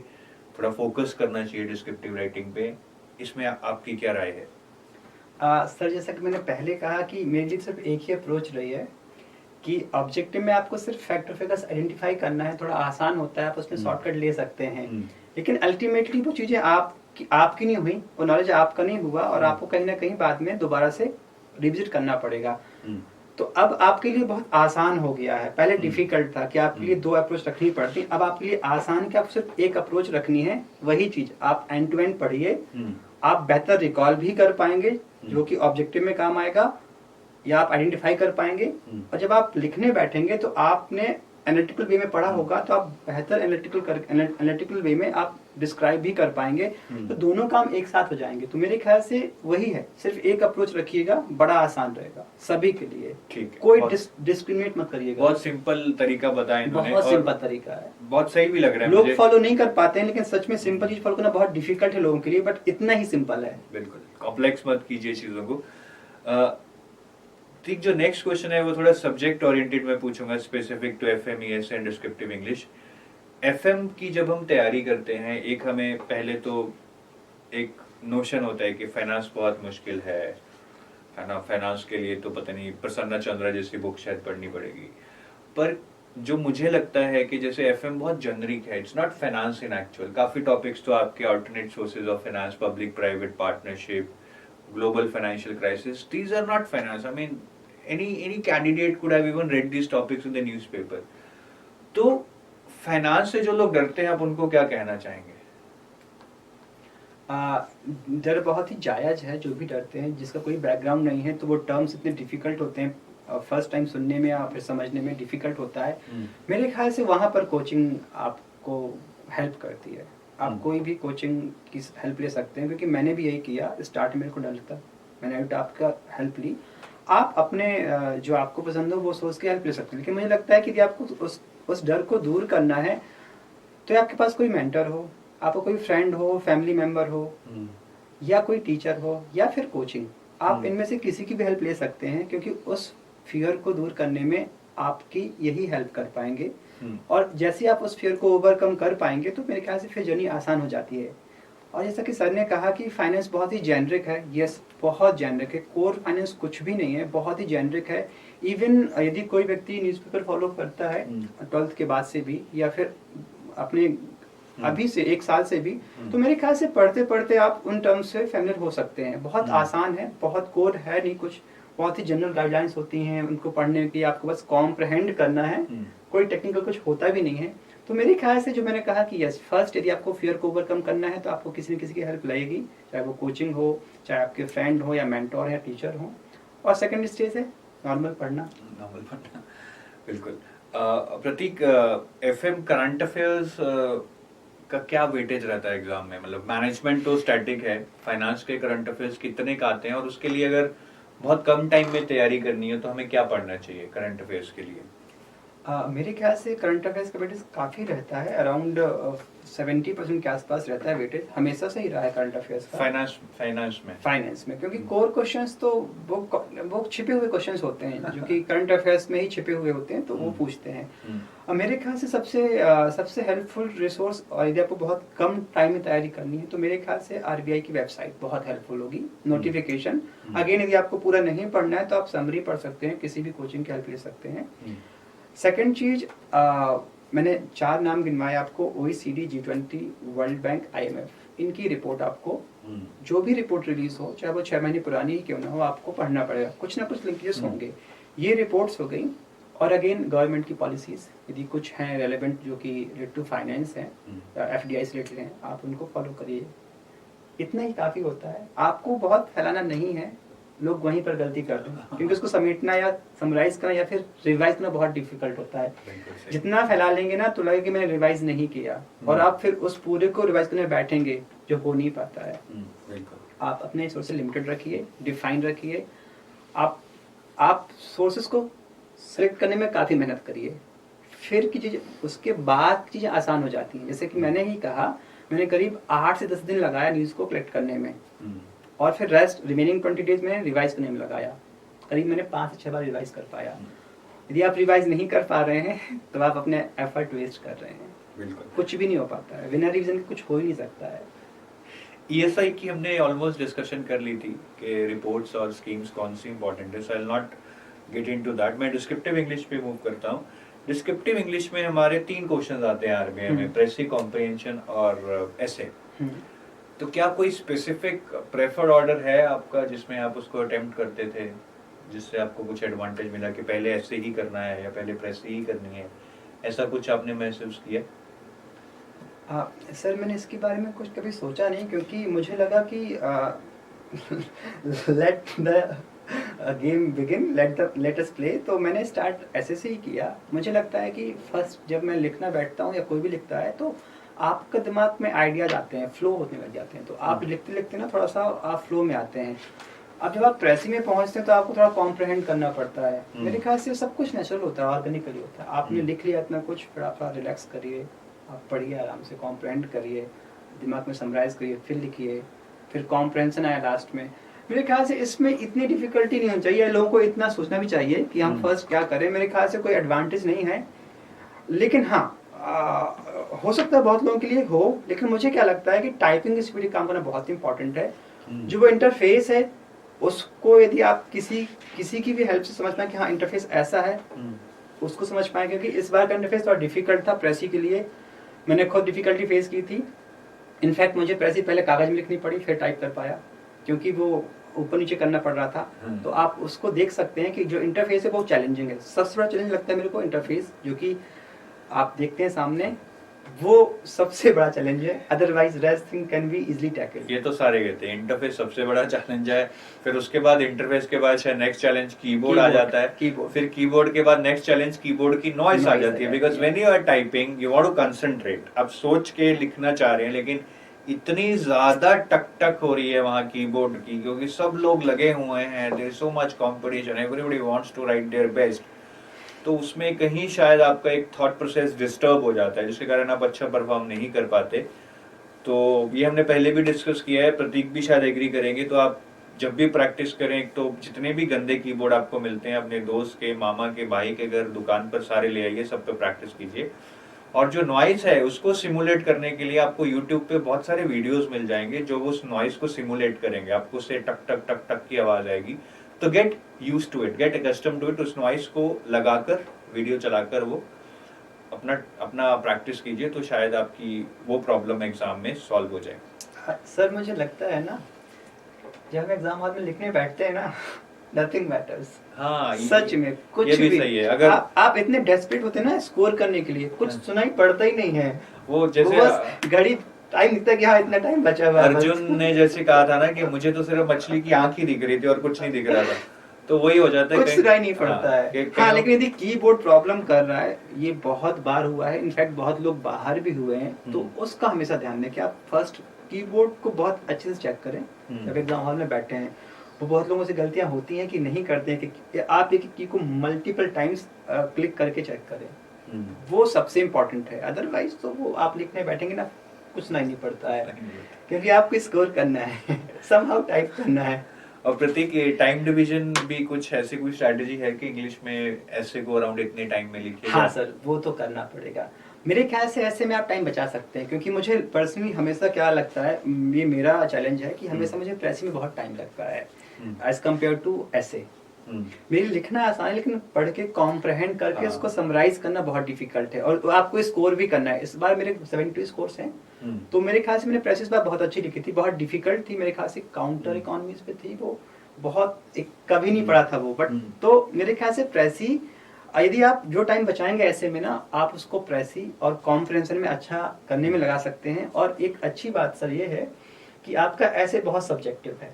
थोड़ा फोकस करना चाहिए डिस्क्रिप्टिव राइटिंग पे, इसमें आपकी क्या राय है? सर जैसा कि मैंने पहले कहा कि मेरे लिए सिर्फ एक ही अप्रोच रही है कि ऑब्जेक्टिव में आपको सिर्फ फैक्ट और फिगर्स आइडेंटिफाई करना है, थोड़ा आसान होता है, आप उसमें शॉर्टकट ले सकते हैं, लेकिन अल्टीमेटली वो चीजें आपकी नहीं हुई, वो नॉलेज आपका नहीं हुआ और आपको कहीं ना कहीं बाद में दोबारा से रिविजिट करना पड़ेगा। तो अब आपके लिए बहुत आसान हो गया है, पहले डिफिकल्ट था कि आपके लिए 2 अप्रोच रखनी पड़ती, अब आपके लिए आसान कि आप सिर्फ एक अप्रोच रखनी है। वही चीज आप एंड टू एंड पढ़िए, आप बेहतर रिकॉल भी कर पाएंगे जो कि ऑब्जेक्टिव में काम आएगा, या आप आइडेंटिफाई कर पाएंगे, और जब आप लिखने बैठेंगे तो आपने एनालिटिकल वे में पढ़ा होगा तो आप बेहतर एनालिटिकल वे में आप डिस्क्राइब भी कर पाएंगे, तो दोनों काम एक साथ हो जाएंगे। तो मेरे ख्याल से वही है, सिर्फ एक अप्रोच रखिएगा, बड़ा आसान रहेगा सभी के लिए, ठीक है, कोई डिस्क्रिमिनेट मत करिएगा। बहुत सिंपल तरीका बताया इन्होंने, बहुत सिंपल तरीका है, बहुत सही भी लग रहा है लोग मुझे। फॉलो नहीं कर पाते हैं, लेकिन सच में सिंपल चीज फॉलो करना बहुत डिफिकल्ट है लोगों के लिए, बट इतना ही सिंपल है। बिल्कुल कॉम्प्लेक्स मत कीजिए चीजों को। प्रतीक, जो नेक्स्ट क्वेश्चन है वो थोड़ा सब्जेक्ट ओरिएंटेड मैं पूछूंगा, specific to FM, ESA and descriptive English. FM की जब हम तैयारी करते हैं, एक हमें पहले तो एक नोशन होता है कि फाइनेंस बहुत मुश्किल है ना, फाइनेंस के लिए तो पता नहीं प्रसन्ना चंद्रा जैसी बुक शायद पढ़नी पड़ेगी। पर जो मुझे लगता है कि जैसे एफएम बहुत जेनरिक है, it's not finance in actual. काफी टॉपिक्स तो आपके alternate sources of finance, public private partnership, global financial crisis, these are not finance. I mean, any candidate could have even read these topics in the newspaper. तो finance से जो लोग डरते हैं, आप उनको क्या कहना चाहेंगे? डर बहुत ही जायज है। जो भी डरते हैं, जिसका कोई बैकग्राउंड नहीं है, तो वो टर्म्स इतने डिफिकल्ट होते हैं, फर्स्ट टाइम सुनने में या फिर समझने में डिफिकल्ट होता है। मेरे ख्याल से वहाँ पर कोचिंग आपको हेल्प करती है। आप कोई भी कोचिंग की हेल्प ले सकते हैं, क्योंकि मैंने भी यही किया। स्टार्ट में मेरे को डर लगता, मैंने आपका हेल्प ली। आप अपने जो आपको पसंद हो वो सोच के हेल्प ले सकते हैं, लेकिन मुझे लगता है कि यदि आपको उस डर को दूर करना है, तो आपके पास कोई मेंटर हो, आपको कोई फ्रेंड हो, फैमिली मेंबर हो, या कोई टीचर हो, या फिर कोचिंग, आप इनमें से किसी की भी हेल्प ले सकते हैं, क्योंकि उस फियर को दूर करने में आपकी यही हेल्प कर पाएंगे। और जैसे आप उस फियर को ओवरकम कर पाएंगे, तो मेरे ख्याल से फिर जर्नी आसान हो जाती है। और जैसा कि सर ने कहा कि फाइनेंस बहुत ही जेनरिक है, यस बहुत जेनरिक है। कोर फाइनेंस कुछ भी नहीं है, बहुत ही जेनरिक है। इवन यदि कोई व्यक्ति न्यूज़पेपर फॉलो करता है 12th के बाद से भी, या फिर अपने अभी से 1 साल से भी, तो मेरे ख्याल से पढ़ते पढ़ते आप उन टर्म्स से फैमिलियर हो सकते हैं। बहुत आसान है, बहुत कोर है नहीं कुछ, बहुत ही जनरल गाइडलाइंस होती हैं उनको पढ़ने की, आपको बस कॉम्प्रहेंड करना है, कोई टेक्निकल कुछ होता भी नहीं है। तो मेरे ख्याल से जो मैंने कहा कि यस, फर्स्ट यदि आपको फियर को ओवरकम करना है, तो आपको किसी न किसी की हेल्प लगेगी, चाहे वो कोचिंग हो, चाहे आपके फ्रेंड हो, या मेंटोर है, टीचर हो। और सेकंड स्टेज है नॉर्मल पढ़ना। बिल्कुल। प्रतीक, एफएम करंट अफेयर्स का क्या वेटेज रहता है एग्जाम में? मतलब मैनेजमेंट तो स्टैटिक है, फाइनेंस के करंट अफेयर्स कितने का आते हैं, और उसके लिए अगर बहुत कम टाइम में तैयारी करनी है तो हमें क्या पढ़ना चाहिए करंट अफेयर्स के लिए? मेरे ख्याल से करंट अफेयर्स का वेटेज काफ़ी रहता है, अराउंड 70% के आसपास रहता है वेटेज। हमेशा से ही रहा है करंट अफेयर्स का फाइनेंस में, क्योंकि कोर क्वेश्चंस तो वो छिपे हुए क्वेश्चंस होते हैं, जो कि करंट अफेयर्स में ही छिपे हुए होते हैं, तो वो पूछते हैं। मेरे ख्याल से सबसे हेल्पफुल रिसोर्स, और यदि आपको बहुत कम टाइम में तैयारी करनी है, तो मेरे ख्याल से आरबीआई की वेबसाइट बहुत हेल्पफुल होगी। नोटिफिकेशन, अगेन यदि आपको पूरा नहीं पढ़ना है, तो आप समरी पढ़ सकते हैं, किसी भी कोचिंग की हेल्प ले सकते हैं। सेकेंड चीज, मैंने 4 नाम गिनवाए आपको, OECD, G20, world bank, IMF, इनकी रिपोर्ट आपको, जो भी रिपोर्ट रिलीज हो, चाहे वो 6 महीने पुरानी ही क्यों ना हो, आपको पढ़ना पड़ेगा। कुछ ना कुछ लिंकेजेस होंगे। ये रिपोर्ट्स हो गई। और अगेन गवर्नमेंट की पॉलिसीज यदि कुछ हैं रेलेवेंट, जो कि रिलेटेड टू फाइनेंस हैं, FDI से रिलेटेड हैं, आप उनको फॉलो करिए। इतना ही काफ़ी होता है। आपको बहुत फैलाना नहीं है, लोग वहीं पर गलती करते हैं, क्योंकि उसको समेटना या समराइज करना या फिर रिवाइज करना बहुत डिफिकल्ट होता है। जितना फैला लेंगे ना, तो लगेगा कि मैंने रिवाइज नहीं किया, और आप फिर उस पूरे को रिवाइज करने बैठेंगे, जो हो नहीं पाता है। आप अपने सोर्सेज लिमिटेड रखिए, डिफाइन रखिए। आप सोर्सेज को सेलेक्ट करने में काफ़ी मेहनत करिए, फिर की चीज़, उसके बाद चीज़ें आसान हो जाती हैं। जैसे कि मैंने ही कहा, मैंने करीब 8 से 10 दिन लगाया न्यूज़ को कलेक्ट करने में, और फिर रेस्ट रिमेनिंग 20 डेज में रिवाइज करने में लगाया। करीब मैंने 5 से 6 बार रिवाइज कर पाया। यदि आप रिवाइज नहीं कर पा रहे हैं, तो आप अपने एफर्ट वेस्ट कर रहे हैं। बिल्कुल कुछ भी नहीं हो पाता है, बिना रिवीजन के कुछ हो ही नहीं सकता है। ESI की हमने ऑलमोस्ट डिस्कशन कर ली थी कि रिपोर्ट्स और स्कीम्स कौन सी इंपॉर्टेंट है, so I will not get into that. मैं डिस्क्रिप्टिव इंग्लिश पे मूव करता हूँ। डिस्क्रिप्टिव इंग्लिश में हमारे 3 क्वेश्चंस आते हैं आरबीआई में, प्रेसी, कॉम्प्रिहेंशन और एसे। तो क्या कोई स्पेसिफिक प्रेफर्ड ऑर्डर है आपका जिसमें आप उसको अटेम्प्ट करते थे, जिससे आपको कुछ एडवांटेज मिला कि पहले ऐसे ही करना है या पहले प्रेसी ही करनी है? ऐसा कुछ आपने महसूस किया? सर, मैंने इसके बारे में कुछ कभी सोचा नहीं, क्योंकि मुझे लगा कि let the game begin, let us play. तो मैंने स्टार्ट ऐसे से ही किया। मुझे लगता है कि फर्स्ट जब मैं लिखना बैठता हूँ, या कोई भी लिखता है, तो आपका दिमाग में आइडियाज आते हैं, फ्लो होने लग जाते हैं। तो आप लिखते लिखते ना थोड़ा सा आप फ्लो में आते हैं। अब जब आप प्रेसी में पहुंचते हैं, तो आपको थोड़ा कॉम्प्रहेंड करना पड़ता है। मेरे ख्याल से सब कुछ नेचुरल होता है, ऑर्गेनिकली होता है। आपने लिख लिया इतना कुछ, फिर आप रिलैक्स करिए, आप पढ़िए आराम से, कॉम्प्रहेंड करिए, दिमाग में समराइज करिए, फिर लिखिए, फिर कॉम्प्रहेंशन आया लास्ट में। मेरे ख्याल से इसमें इतनी डिफिकल्टी नहीं होनी चाहिए, लोगों को इतना सोचना भी चाहिए कि हम फर्स्ट क्या करें। मेरे ख्याल से कोई एडवांटेज नहीं है, लेकिन हाँ हो सकता है बहुत लोगों के लिए हो, लेकिन मुझे क्या लगता है कि टाइपिंग स्पीड काम करना बहुत इंपॉर्टेंट है। जो वो इंटरफेस है उसको यदि आप किसी किसी की भी हेल्प से समझ पाए कि हाँ इंटरफेस ऐसा है, उसको समझ पाए, क्योंकि इस बार का इंटरफेस थोड़ा डिफिकल्ट था प्रेसी के लिए। मैंने खुद डिफिकल्टी फेस की थी। इनफैक्ट मुझे प्रेसी पहले कागज में लिखनी पड़ी फिर टाइप कर पाया, क्योंकि वो ऊपर नीचे करना पड़ रहा था। तो आप उसको देख सकते हैं कि जो इंटरफेस है बहुत चैलेंजिंग है। सबसे बड़ा चैलेंज लगता है मेरे को इंटरफेस, जो कि आप देखते हैं सामने, वो सबसे बड़ा चैलेंज है। Otherwise rest thing can be easily tackle. ये तो सारे कहते हैं इंटरफेस सबसे बड़ा चैलेंज है, फिर उसके बाद इंटरफेस के बाद शायद नेक्स्ट चैलेंज कीबोर्ड आ जाता है, कीबोर्ड, फिर कीबोर्ड के बाद नेक्स्ट चैलेंज कीबोर्ड की नॉइस आ जाती है। Because when you are typing you want to concentrate, आप सोच के लिखना चाह रहे हैं, लेकिन इतनी ज्यादा टक टक हो रही है वहां कीबोर्ड की, क्योंकि सब लोग लगे हुए हैं, there is so much competition, everybody wants to write their best. तो उसमें कहीं शायद आपका एक थॉट प्रोसेस डिस्टर्ब हो जाता है, जिसके कारण आप अच्छा परफॉर्म नहीं कर पाते। तो ये हमने पहले भी डिस्कस किया है, प्रतीक भी शायद एग्री करेंगे। तो आप जब भी प्रैक्टिस करें तो जितने भी गंदे कीबोर्ड आपको मिलते हैं अपने दोस्त के, मामा के, भाई के घर दुकान पर सारे ले आइए, सब पे प्रैक्टिस कीजिए। और जो नॉइस है उसको सिमुलेट करने के लिए आपको यूट्यूब पे बहुत सारे वीडियोस मिल जाएंगे जो उस नॉइस को सिमुलेट करेंगे, आपको से टक टक टक टक की आवाज आएगी। तो get used to it, get accustomed to it, उस नॉइस को लगाकर वीडियो चलाकर वो अपना अपना प्रैक्टिस कीजिए, तो शायद आपकी वो प्रॉब्लम एग्जाम में सॉल्व हो जाए। सर मुझे लगता है ना, जब हम एग्जाम हॉल में लिखने बैठते हैं ना, नथिंग मैटर्स। हाँ, सच में कुछ ये भी सही है। अगर आप इतने डेस्परेट होते हैं ना स्कोर करने के लिए, कुछ सुनाई पड़ता ही नहीं है। वो जैसे बस घड़ी टाइम दिखता है कि हाँ इतना टाइम बचा हुआ है। अर्जुन ने जैसे कहा था ना कि मुझे तो सिर्फ मछली की आंख ही दिख रही थी और कुछ नहीं दिख रहा था, तो वही हो जाता है, कुछ सुनाई नहीं पड़ता है। हाँ, लेकिन यदि कीबोर्ड प्रॉब्लम कर रहा है, ये बहुत बार हुआ है, इनफैक्ट बहुत लोग बाहर भी हुए हैं, तो उसका हमेशा ध्यान दें कि आप फर्स्ट कीबोर्ड को बहुत अच्छे से चेक करें जब एग्जाम हॉल में बैठे हैं। वो बहुत लोगों से गलतियां होती हैं कि नहीं करते हैं कि आप एक की को मल्टीपल टाइम्स क्लिक करके चेक करें, वो सबसे इम्पोर्टेंट है। अदरवाइज तो वो आप लिखने बैठेंगे ना, कुछ सुनाई नहीं पड़ता है, क्योंकि आपको स्कोर करना है, समहाउ टाइप करना है। और प्रतीक, टाइम डिवीजन भी कुछ ऐसी कोई स्ट्रेटजी है कि इंग्लिश में ऐसे को अराउंड इतने टाइम में लिखिए? हाँ सर, वो तो करना पड़ेगा। मेरे ख्याल से ऐसे में आप टाइम बचा सकते हैं, क्योंकि मुझे पर्सनली हमेशा क्या लगता है, ये मेरा चैलेंज है कि हमेशा मुझे प्रेसी में बहुत टाइम लगता है एज कम्पेयर टू ऐसे। मेरी लिखना आसान है, लेकिन पढ़ के कॉम्प्रहेंड करके उसको समराइज करना बहुत डिफिकल्ट है, और आपको स्कोर भी करना है। इस बार मेरे 72 स्कोर्स हैं, तो मेरे ख्याल से मैंने प्रेस इस बार बहुत अच्छी लिखी थी, बहुत डिफिकल्ट थी मेरे ख्याल से, काउंटर इकोनॉमीज पे थी वो, बहुत एक कभी नहीं पढ़ा था वो, बट तो मेरे ख्याल से प्रेसी, यदि आप जो टाइम बचाएंगे ऐसे में ना, आप उसको प्रेसी और कॉम्प्रहेंशन में अच्छा करने में लगा सकते हैं। और एक अच्छी बात सर ये है कि आपका ऐसे बहुत सब्जेक्टिव है,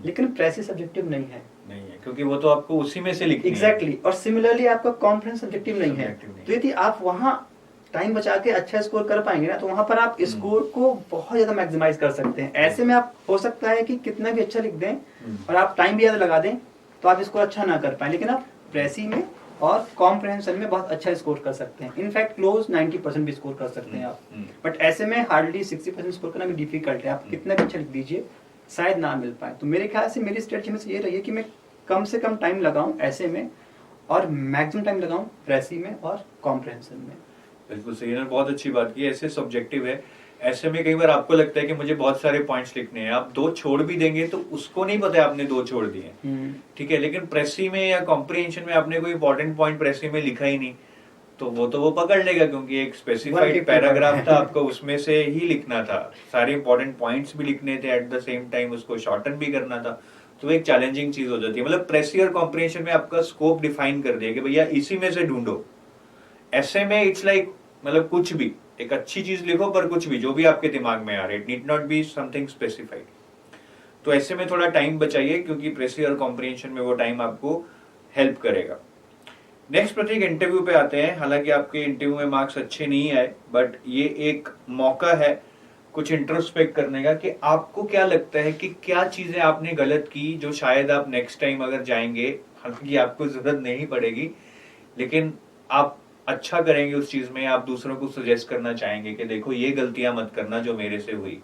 लेकिन प्रेसी सब्जेक्टिव नहीं है, क्योंकि वो तो आपको उसी में से लिखनी है। एग्जैक्टली। और सिमिलरली आपका कॉम्प्रहेंशन सब्जेक्टिव नहीं है, तो यदि आप वहाँ टाइम बचा के अच्छा स्कोर कर पाएंगे ना, तो वहां पर आप स्कोर को बहुत ज्यादा मैक्सिमाइज कर सकते हैं। ऐसे में आप हो सकता है कि कितना भी अच्छा लिख दें और आप टाइम भी ज्यादा लगा दें, तो आप स्कोर अच्छा ना कर पाए, लेकिन आप प्रेसी में और कॉम्प्रहेंशन में बहुत अच्छा स्कोर कर सकते हैं। इनफैक्ट क्लोज 90% भी स्कोर कर सकते हैं आप, बट ऐसे में हार्डली 60% स्कोर करना भी डिफिकल्ट है। आप कितना भी अच्छा लिख दीजिए, शायद ना मिल पाए। तो मेरे ख्याल से मेरी स्ट्रेटजी में से ये रही है कि मैं कम से कम टाइम लगाऊं ऐसे में, और मैक्सिमम टाइम लगाऊं प्रेसी में और कॉम्प्रहेंशन में। बिल्कुल सही है, बहुत अच्छी बात की। ऐसे सब्जेक्टिव है, ऐसे में कई बार आपको लगता है कि मुझे बहुत सारे पॉइंट्स लिखने हैं, आप 2 छोड़ भी देंगे तो उसको नहीं पता है आपने 2 छोड़ दिए, ठीक है। लेकिन प्रेसी में या कॉम्प्रिहेंशन में आपने कोई इंपॉर्टेंट पॉइंट प्रेसी में लिखा ही नहीं, तो वो पकड़ लेगा, क्योंकि एक स्पेसिफाइड पैराग्राफ था आपको, उसमें से ही लिखना था, सारे इंपॉर्टेंट पॉइंट्स भी लिखने थे, एट द सेम टाइम उसको शॉर्टन भी करना था, तो एक चैलेंजिंग चीज हो जाती है। मतलब प्रेसी और कॉम्प्रिहेंशन में आपका स्कोप डिफाइन कर दिया कि भैया इसी में से ढूंढो। ऐसे में इट्स लाइक मतलब कुछ भी एक अच्छी चीज लिखो, पर कुछ भी जो भी आपके दिमाग में आ रहा है, it need not be something specified. तो ऐसे में थोड़ा टाइम बचाइए, क्योंकि प्रेसी और कॉम्प्रिहेंशन में वो टाइम आपको हेल्प करेगा। नेक्स्ट प्रतीक, इंटरव्यू पे आते हैं। हालांकि आपके इंटरव्यू में मार्क्स अच्छे नहीं आए, बट ये एक मौका है कुछ इंट्रोस्पेक्ट करने का कि आपको क्या लगता है कि क्या चीजें आपने गलत की जो शायद आप नेक्स्ट टाइम अगर जाएंगे, हालांकि आपको जरूरत नहीं पड़ेगी, लेकिन आप अच्छा करेंगे उस चीज में, आप दूसरों को सजेस्ट करना चाहेंगे कि देखो ये गलतियां मत करना जो मेरे से हुई।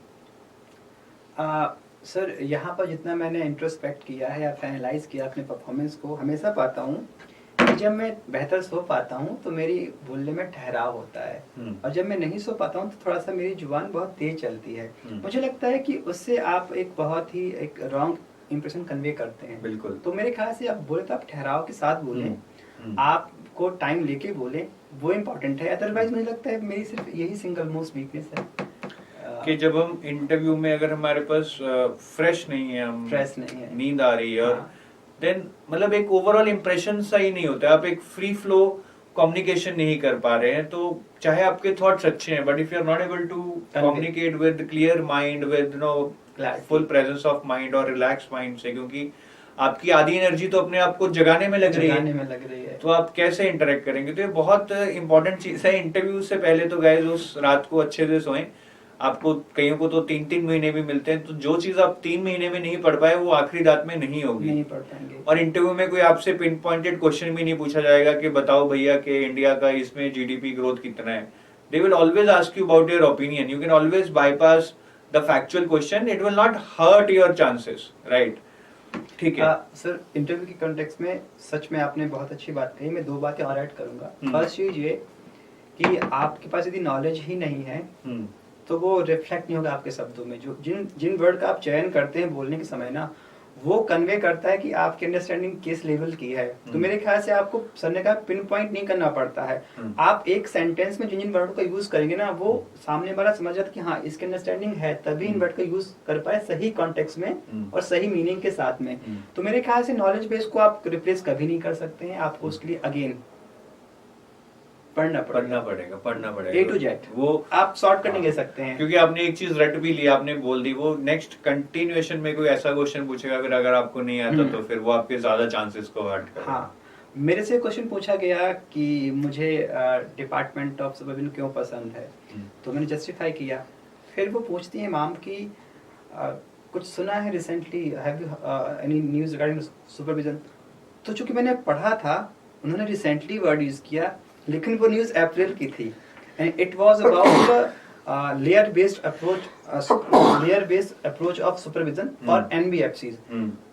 सर यहाँ पर जितना मैंने इंट्रोस्पेक्ट किया है या फाइनलाइज किया अपने परफॉर्मेंस को, हमेशा पाता हूँ कि जब मैं बेहतर सो पाता हूँ तो मेरी बोलने में ठहराव होता है, और जब मैं नहीं सो पाता हूँ तो थोड़ा सा मेरी जुबान बहुत तेज चलती है। मुझे लगता है कि उससे आप एक बहुत ही एक रॉन्ग इंप्रेशन कन्वे करते हैं। बिल्कुल। तो मेरे ख्याल से आप बोले तो आप ठहराव के साथ बोलें, आपको टाइम लेके बोलें, वो इम्पोर्टेंट है। अदरवाइज मुझे लगता है मेरी सिर्फ यही सिंगल मोस्ट वीकनेस है कि जब हम इंटरव्यू में अगर हमारे पास फ्रेश नहीं है, हम फ्रेश नहीं है, नींद आ रही है, और हाँ। देन मतलब एक ओवरऑल इंप्रेशन सही नहीं होता है, आप एक फ्री फ्लो कम्युनिकेशन नहीं कर पा रहे हैं, तो चाहे आपके थॉट्स अच्छे हैं but if you are not able to communicate with clear mind, with full presence of mind और रिलैक्स माइंड से, क्योंकि आपकी आधी एनर्जी तो अपने आप को जगाने में लग रही है, तो आप कैसे इंटरेक्ट करेंगे। तो ये बहुत इंपॉर्टेंट चीज है। इंटरव्यू से पहले तो गाइस उस रात को अच्छे से सोएं। आपको कईयों को तो 3-3 महीने भी मिलते हैं, तो जो चीज आप 3 महीने में नहीं पढ़ पाए वो आखिरी रात में नहीं होगी, नहीं पढ़ पाएंगे। और इंटरव्यू में कोई आपसे पिन पॉइंटेड क्वेश्चन भी नहीं पूछा जाएगा कि बताओ भैया कि इंडिया का इसमें जीडीपी ग्रोथ कितना है। They will always ask you about your opinion, you can always bypass the factual question, it will not hurt your chances, right. ठीक है सर, इंटरव्यू के कॉन्टेक्स्ट में सच में आपने बहुत अच्छी बात कही। मैं 2 बातें और ऐड करूंगा। फर्स्ट चीज ये कि आपके पास यदि नॉलेज ही नहीं है तो वो रिफ्लेक्ट नहीं होगा आपके शब्दों में। जो जिन वर्ड का आप चयन करते हैं बोलने के समय ना, वो कन्वे करता है कि आपकी अंडरस्टैंडिंग किस लेवल की है। तो मेरे ख्याल से आपको सर ने कहा पिन पॉइंट नहीं करना पड़ता है। आप एक सेंटेंस में जिन जिन वर्ड का यूज करेंगे ना, वो सामने वाला समझ जाता कि हाँ इसकी अंडरस्टैंडिंग है, तभी इन वर्ड का यूज कर पाए सही कॉन्टेक्स्ट में और सही मीनिंग के साथ में। तो मेरे ख्याल से नॉलेज बेस को आप रिप्लेस कभी नहीं कर सकते हैं। आपको उसके लिए अगेन पढ़ना पड़ेगा A to Z। वो आप शॉर्टकट नहीं ले सकते हैं, क्योंकि आपने एक चीज रट भी ली, आपने बोल दी, वो नेक्स्ट कंटिन्यूएशन में कोई ऐसा क्वेश्चन पूछेगा फिर अगर आपको नहीं आता तो फिर वो आपके ज्यादा चांसेस को हर्ट करेगा। हाँ, मेरे से क्वेश्चन पूछा गया कि मुझे डिपार्टमेंट ऑफ सुपरविजन क्यों पसंद है, तो मैंने जस्टिफाई किया। फिर वो पूछती है मैम की कुछ सुना है recently, have you any news regarding supervision. तो चूंकि मैंने पढ़ा था, उन्होंने रिसेंटली वर्ड यूज किया, लेकिन वो न्यूज़ अप्रैल की थी and it was about layer based approach of supervision for NBFCs.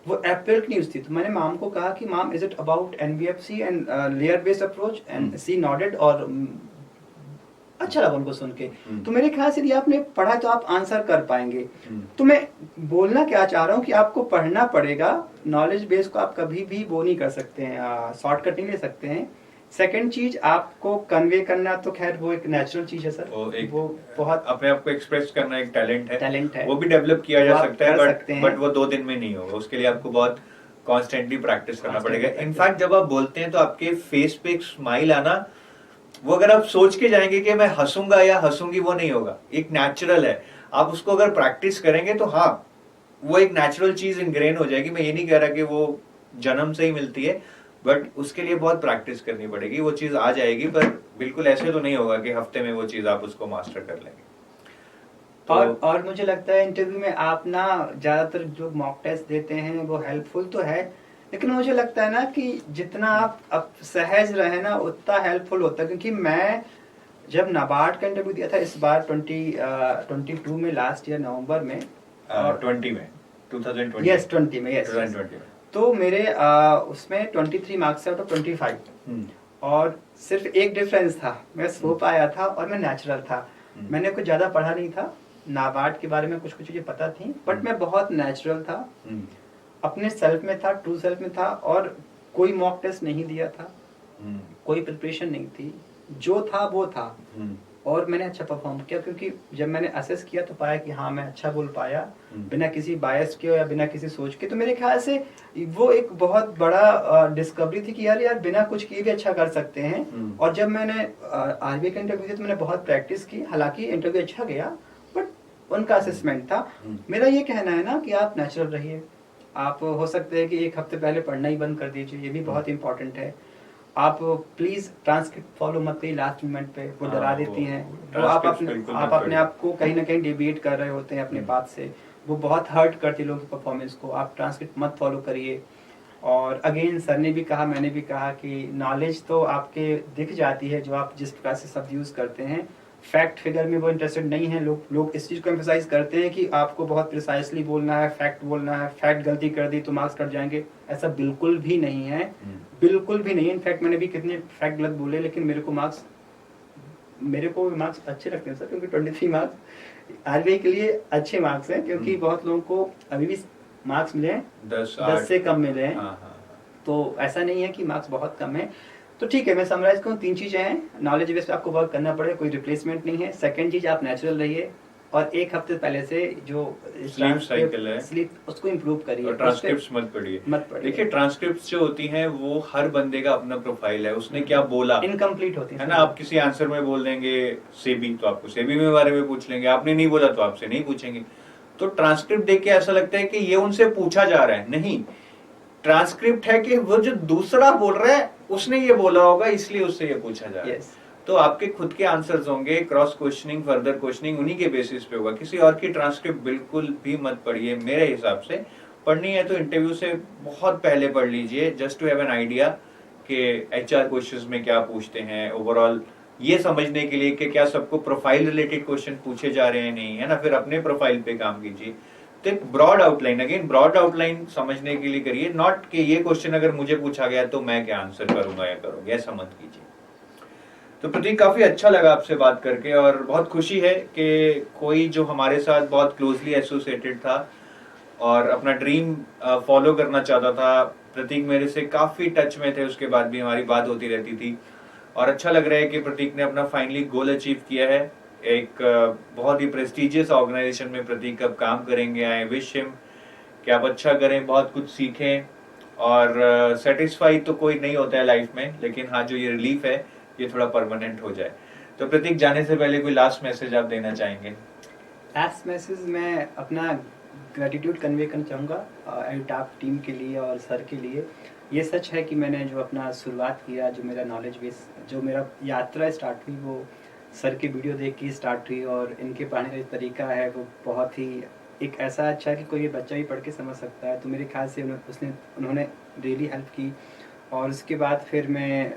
वो अप्रैल की न्यूज़ थी। तो मैंने मैम को कहा कि ma'am is it about NBFC and layer based approach, and she nodded और अच्छा लगा उनको सुन के। तो मेरे ख्याल से यदि आपने पढ़ा तो आप आंसर कर पाएंगे। तो मैं बोलना क्या चाह रहा हूँ कि आपको पढ़ना पड़ेगा। नॉलेज बेस को आप कभी भी वो नहीं कर सकते हैं, शॉर्टकट नहीं ले सकते हैं। सेकंड चीज, आपको कन्वे करना तो खैर वो एक नेचुरल चीज है सर, वो बहुत अपने आप को एक्सप्रेस करना एक टैलेंट है, वो भी डेवलप किया जा सकता है, बट वो 2 दिन में नहीं होगा। उसके लिए आपको बहुत कॉन्स्टेंटली प्रैक्टिस करना पड़ेगा। इनफैक्ट जब आप बोलते हैं तो आपके फेस पे एक स्माइल आना, वो अगर आप सोच के जाएंगे कि मैं हंसूंगा या हंसूंगी, वो नहीं होगा, एक नेचुरल है। आप उसको अगर प्रैक्टिस करेंगे तो हाँ वो एक नेचुरल चीज इनग्रेन हो जाएगी। मैं ये नहीं कह रहा कि वो जन्म से ही मिलती है, बट उसके लिए बहुत प्रैक्टिस करनी पड़ेगी, वो चीज आ जाएगी। पर बिल्कुल ऐसे तो नहीं होगा कि हफ्ते में वो चीज आप उसको मास्टर कर लेंगे। तो और मुझे लगता है इंटरव्यू में आप ना ज्यादातर जो मॉक टेस्ट देते हैं वो हेल्पफुल तो है, लेकिन मुझे लगता है ना कि जितना आप सहज रहे ना उतना हेल्पफुल होता है। क्योंकि मैं जब नाबार्ड का इंटरव्यू दिया था इस बार 2022 में, लास्ट ईयर नवंबर में, 20 में 2020 यस 20 में, यस 2020 में, तो मेरे उसमें 23 मार्क्स आउट ऑफ 25, और सिर्फ एक डिफरेंस था, मैं सो पाया था और मैं नेचुरल था। मैंने कुछ ज्यादा पढ़ा नहीं था, नाबार्ड के बारे में कुछ चीजें पता थी, बट मैं बहुत नेचुरल था, अपने सेल्फ में था, ट्रू सेल्फ में था, और कोई मॉक टेस्ट नहीं दिया था, कोई प्रिपरेशन नहीं थी, जो था वो था। और मैंने अच्छा परफॉर्म किया, क्योंकि जब मैंने असेस किया तो पाया कि हाँ मैं अच्छा बोल पाया बिना किसी बायस के या बिना किसी सोच के। तो मेरे ख्याल से वो एक बहुत बड़ा डिस्कवरी थी कि यार बिना कुछ किए भी अच्छा कर सकते हैं। और जब मैंने आरबीआई का इंटरव्यू दिया तो मैंने बहुत प्रैक्टिस की, हालांकि इंटरव्यू अच्छा गया बट उनका असेसमेंट था। मेरा ये कहना है ना कि आप नेचुरल रहिए। आप हो सकते हैं कि 1 हफ्ते पहले पढ़ना ही बंद कर दीजिए, ये भी बहुत इंपॉर्टेंट है। आप प्लीज ट्रांसक्रिप्ट फॉलो मत करिए लास्ट मोमेंट पे, वो डरा देती हैं। तो आप अपने आप को कहीं ना कहीं डिबेट कर रहे होते हैं अपने बात से, वो बहुत हर्ट करती है लोगों की परफॉर्मेंस को। आप ट्रांसक्रिप्ट मत फॉलो करिए। और अगेन सर ने भी कहा, मैंने भी कहा कि नॉलेज तो आपके दिख जाती है जो आप जिस प्रकार से शब्द यूज करते हैं, फैक्ट फिगर में वो इंटरेस्टेड नहीं है। लोग इस चीज़ को एम्फेसाइज करते हैं कि आपको बहुत प्रिसाइसली बोलना है, फैक्ट बोलना है, फैक्ट गलती कर दी तो मार्क्स कट जाएंगे। ऐसा बिल्कुल भी नहीं है, बिल्कुल भी नहीं है। इनफैक्ट मैंने भी कितने फैक्ट गलत बोले, लेकिन मेरे को मार्क्स अच्छे लगते हैं सर, क्योंकि 23 मार्क्स आरबीआई के लिए अच्छे मार्क्स हैं, क्योंकि बहुत लोगों को अभी भी मार्क्स मिले हैं 10 से कम मिले हैं। तो ऐसा नहीं है कि मार्क्स बहुत कम है। तो ठीक है, मैं समराइज करूँ, 3 चीजें हैं। नॉलेज बेस पे आपको वर्क करना पड़ेगा, कोई रिप्लेसमेंट नहीं है। सेकंड चीज, आप नेचुरल रहिए, और 1 हफ्ते पहले से जो स्लीप साइकिल है, स्लीप उसको इम्प्रूव करिए, और ट्रांसक्रिप्ट्स मत पढ़िए। देखिए ट्रांसक्रिप्ट्स जो होती हैं वो हर बंदे का अपना प्रोफाइल है, उसने क्या बोला इनकम्प्लीट होती है ना। आप किसी आंसर में बोल देंगे सेबी, तो आपको सेबी में बारे में पूछ लेंगे, आपने नहीं बोला तो आपसे नहीं पूछेंगे। तो ट्रांसक्रिप्ट देख के ऐसा लगता है कि ये उनसे पूछा जा रहा है, नहीं, ट्रांसक्रिप्ट है कि वो जो दूसरा बोल रहा है उसने ये बोला होगा, इसलिए उससे ये पूछा जा रहा है। तो आपके खुद के आंसर्स होंगे, क्रॉस क्वेश्चनिंग, फर्दर क्वेश्चनिंग उन्हीं के बेसिस पे होगा। किसी और की ट्रांसक्रिप्ट बिल्कुल भी मत पढ़िए। मेरे हिसाब से पढ़नी है तो इंटरव्यू से बहुत पहले पढ़ लीजिए, just to have an idea कि एचआर क्वेश्चंस में क्या पूछते हैं, ओवरऑल ये समझने के लिए कि क्या सबको प्रोफाइल रिलेटेड क्वेश्चन पूछे जा रहे हैं, नहीं है ना। फिर अपने प्रोफाइल पे काम कीजिए। तो एक broad outline, again broad outline समझने के लिए करिए, नॉट कि ये क्वेश्चन अगर मुझे पूछा गया तो मैं क्या आंसर करूंगा या करूंगा, ऐसा मत कीजिए। तो प्रतीक, काफी अच्छा लगा आपसे बात करके, और बहुत खुशी है कि कोई जो हमारे साथ बहुत क्लोजली एसोसिएटेड था और अपना ड्रीम फॉलो करना चाहता था। प्रतीक मेरे से काफी टच में थे, उसके बाद भी हमारी बात होती रहती थी, और अच्छा लग रहा है कि प्रतीक ने अपना फाइनली गोल अचीव किया है। एक बहुत ही प्रेस्टिजियस ऑर्गेनाइजेशन में प्रतीक अब काम करेंगे। आई विश हिम कि आप अच्छा करें, बहुत कुछ सीखें, और सेटिस्फाई तो कोई नहीं होता है लाइफ में, लेकिन हाँ जो ये रिलीफ है ये थोड़ा परमानेंट हो जाए। तो प्रतीक, जाने से पहले कोई लास्ट मैसेज आप देना चाहेंगे? लास्ट मैसेज मैं अपना ग्रेटिट्यूड कन्वे करना चाहूँगा एडटाप टीम के लिए और सर के लिए। ये सच है कि मैंने जो अपना शुरुआत किया, जो मेरा नॉलेज बेस, जो मेरा यात्रा स्टार्ट हुई, वो सर की वीडियो देख के स्टार्ट हुई, और इनके पढ़ाने का जो तरीका है वो बहुत ही एक ऐसा अच्छा है कि कोई बच्चा भी पढ़ के समझ सकता है। तो मेरे ख्याल से उन्होंने रियली हेल्प की। और उसके बाद फिर मैं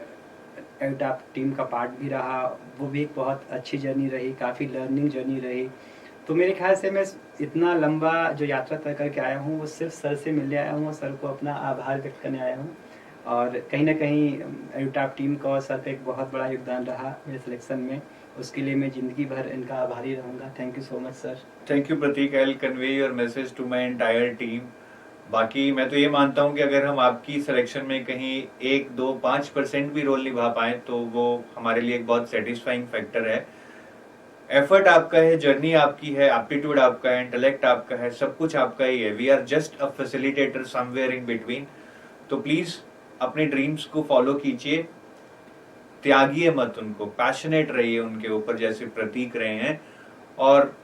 एडटाप टीम का पार्ट भी रहा, वो भी एक बहुत अच्छी जर्नी रही, काफ़ी लर्निंग जर्नी रही। तो मेरे ख्याल से मैं इतना लंबा जो यात्रा तय करके आया हूँ वो सिर्फ सर से मिलने आया हूँ, और सर को अपना आभार व्यक्त करने आया हूँ। और कहीं ना कहीं एडटाप टीम का और सर का एक बहुत बड़ा योगदान रहा मेरे सिलेक्शन में, उसके लिए मैं ज़िंदगी भर इनका आभारी रहूँगा। Thank you so much sir. Thank you Prateek, I will convey your message to my entire team. बाकी मैं तो ये मानता हूँ कि अगर हम आपकी सिलेक्शन में कहीं 1, 2, 5% भी रोल निभा पाए तो वो हमारे लिए एक बहुत सेटिस्फाइंग फैक्टर है। एफर्ट आपका है, जर्नी आपकी है, एप्टीट्यूड आपका है, इंटेलेक्ट आपका है, सब कुछ आपका ही है। We are just a facilitator somewhere in between. तो प्लीज अपने ड्रीम्स को फॉलो कीजिए, त्यागिए मत उनको, पैशनेट रहिए उनके ऊपर जैसे प्रतीक रहे हैं, और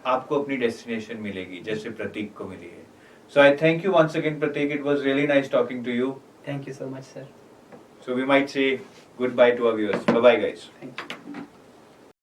आपको अपनी डेस्टिनेशन मिलेगी जैसे प्रतीक को मिली है। So I thank you once again, Pratik. It was really nice talking to you. Thank you so much sir. So we might say goodbye to our viewers. Bye bye guys. Thank you.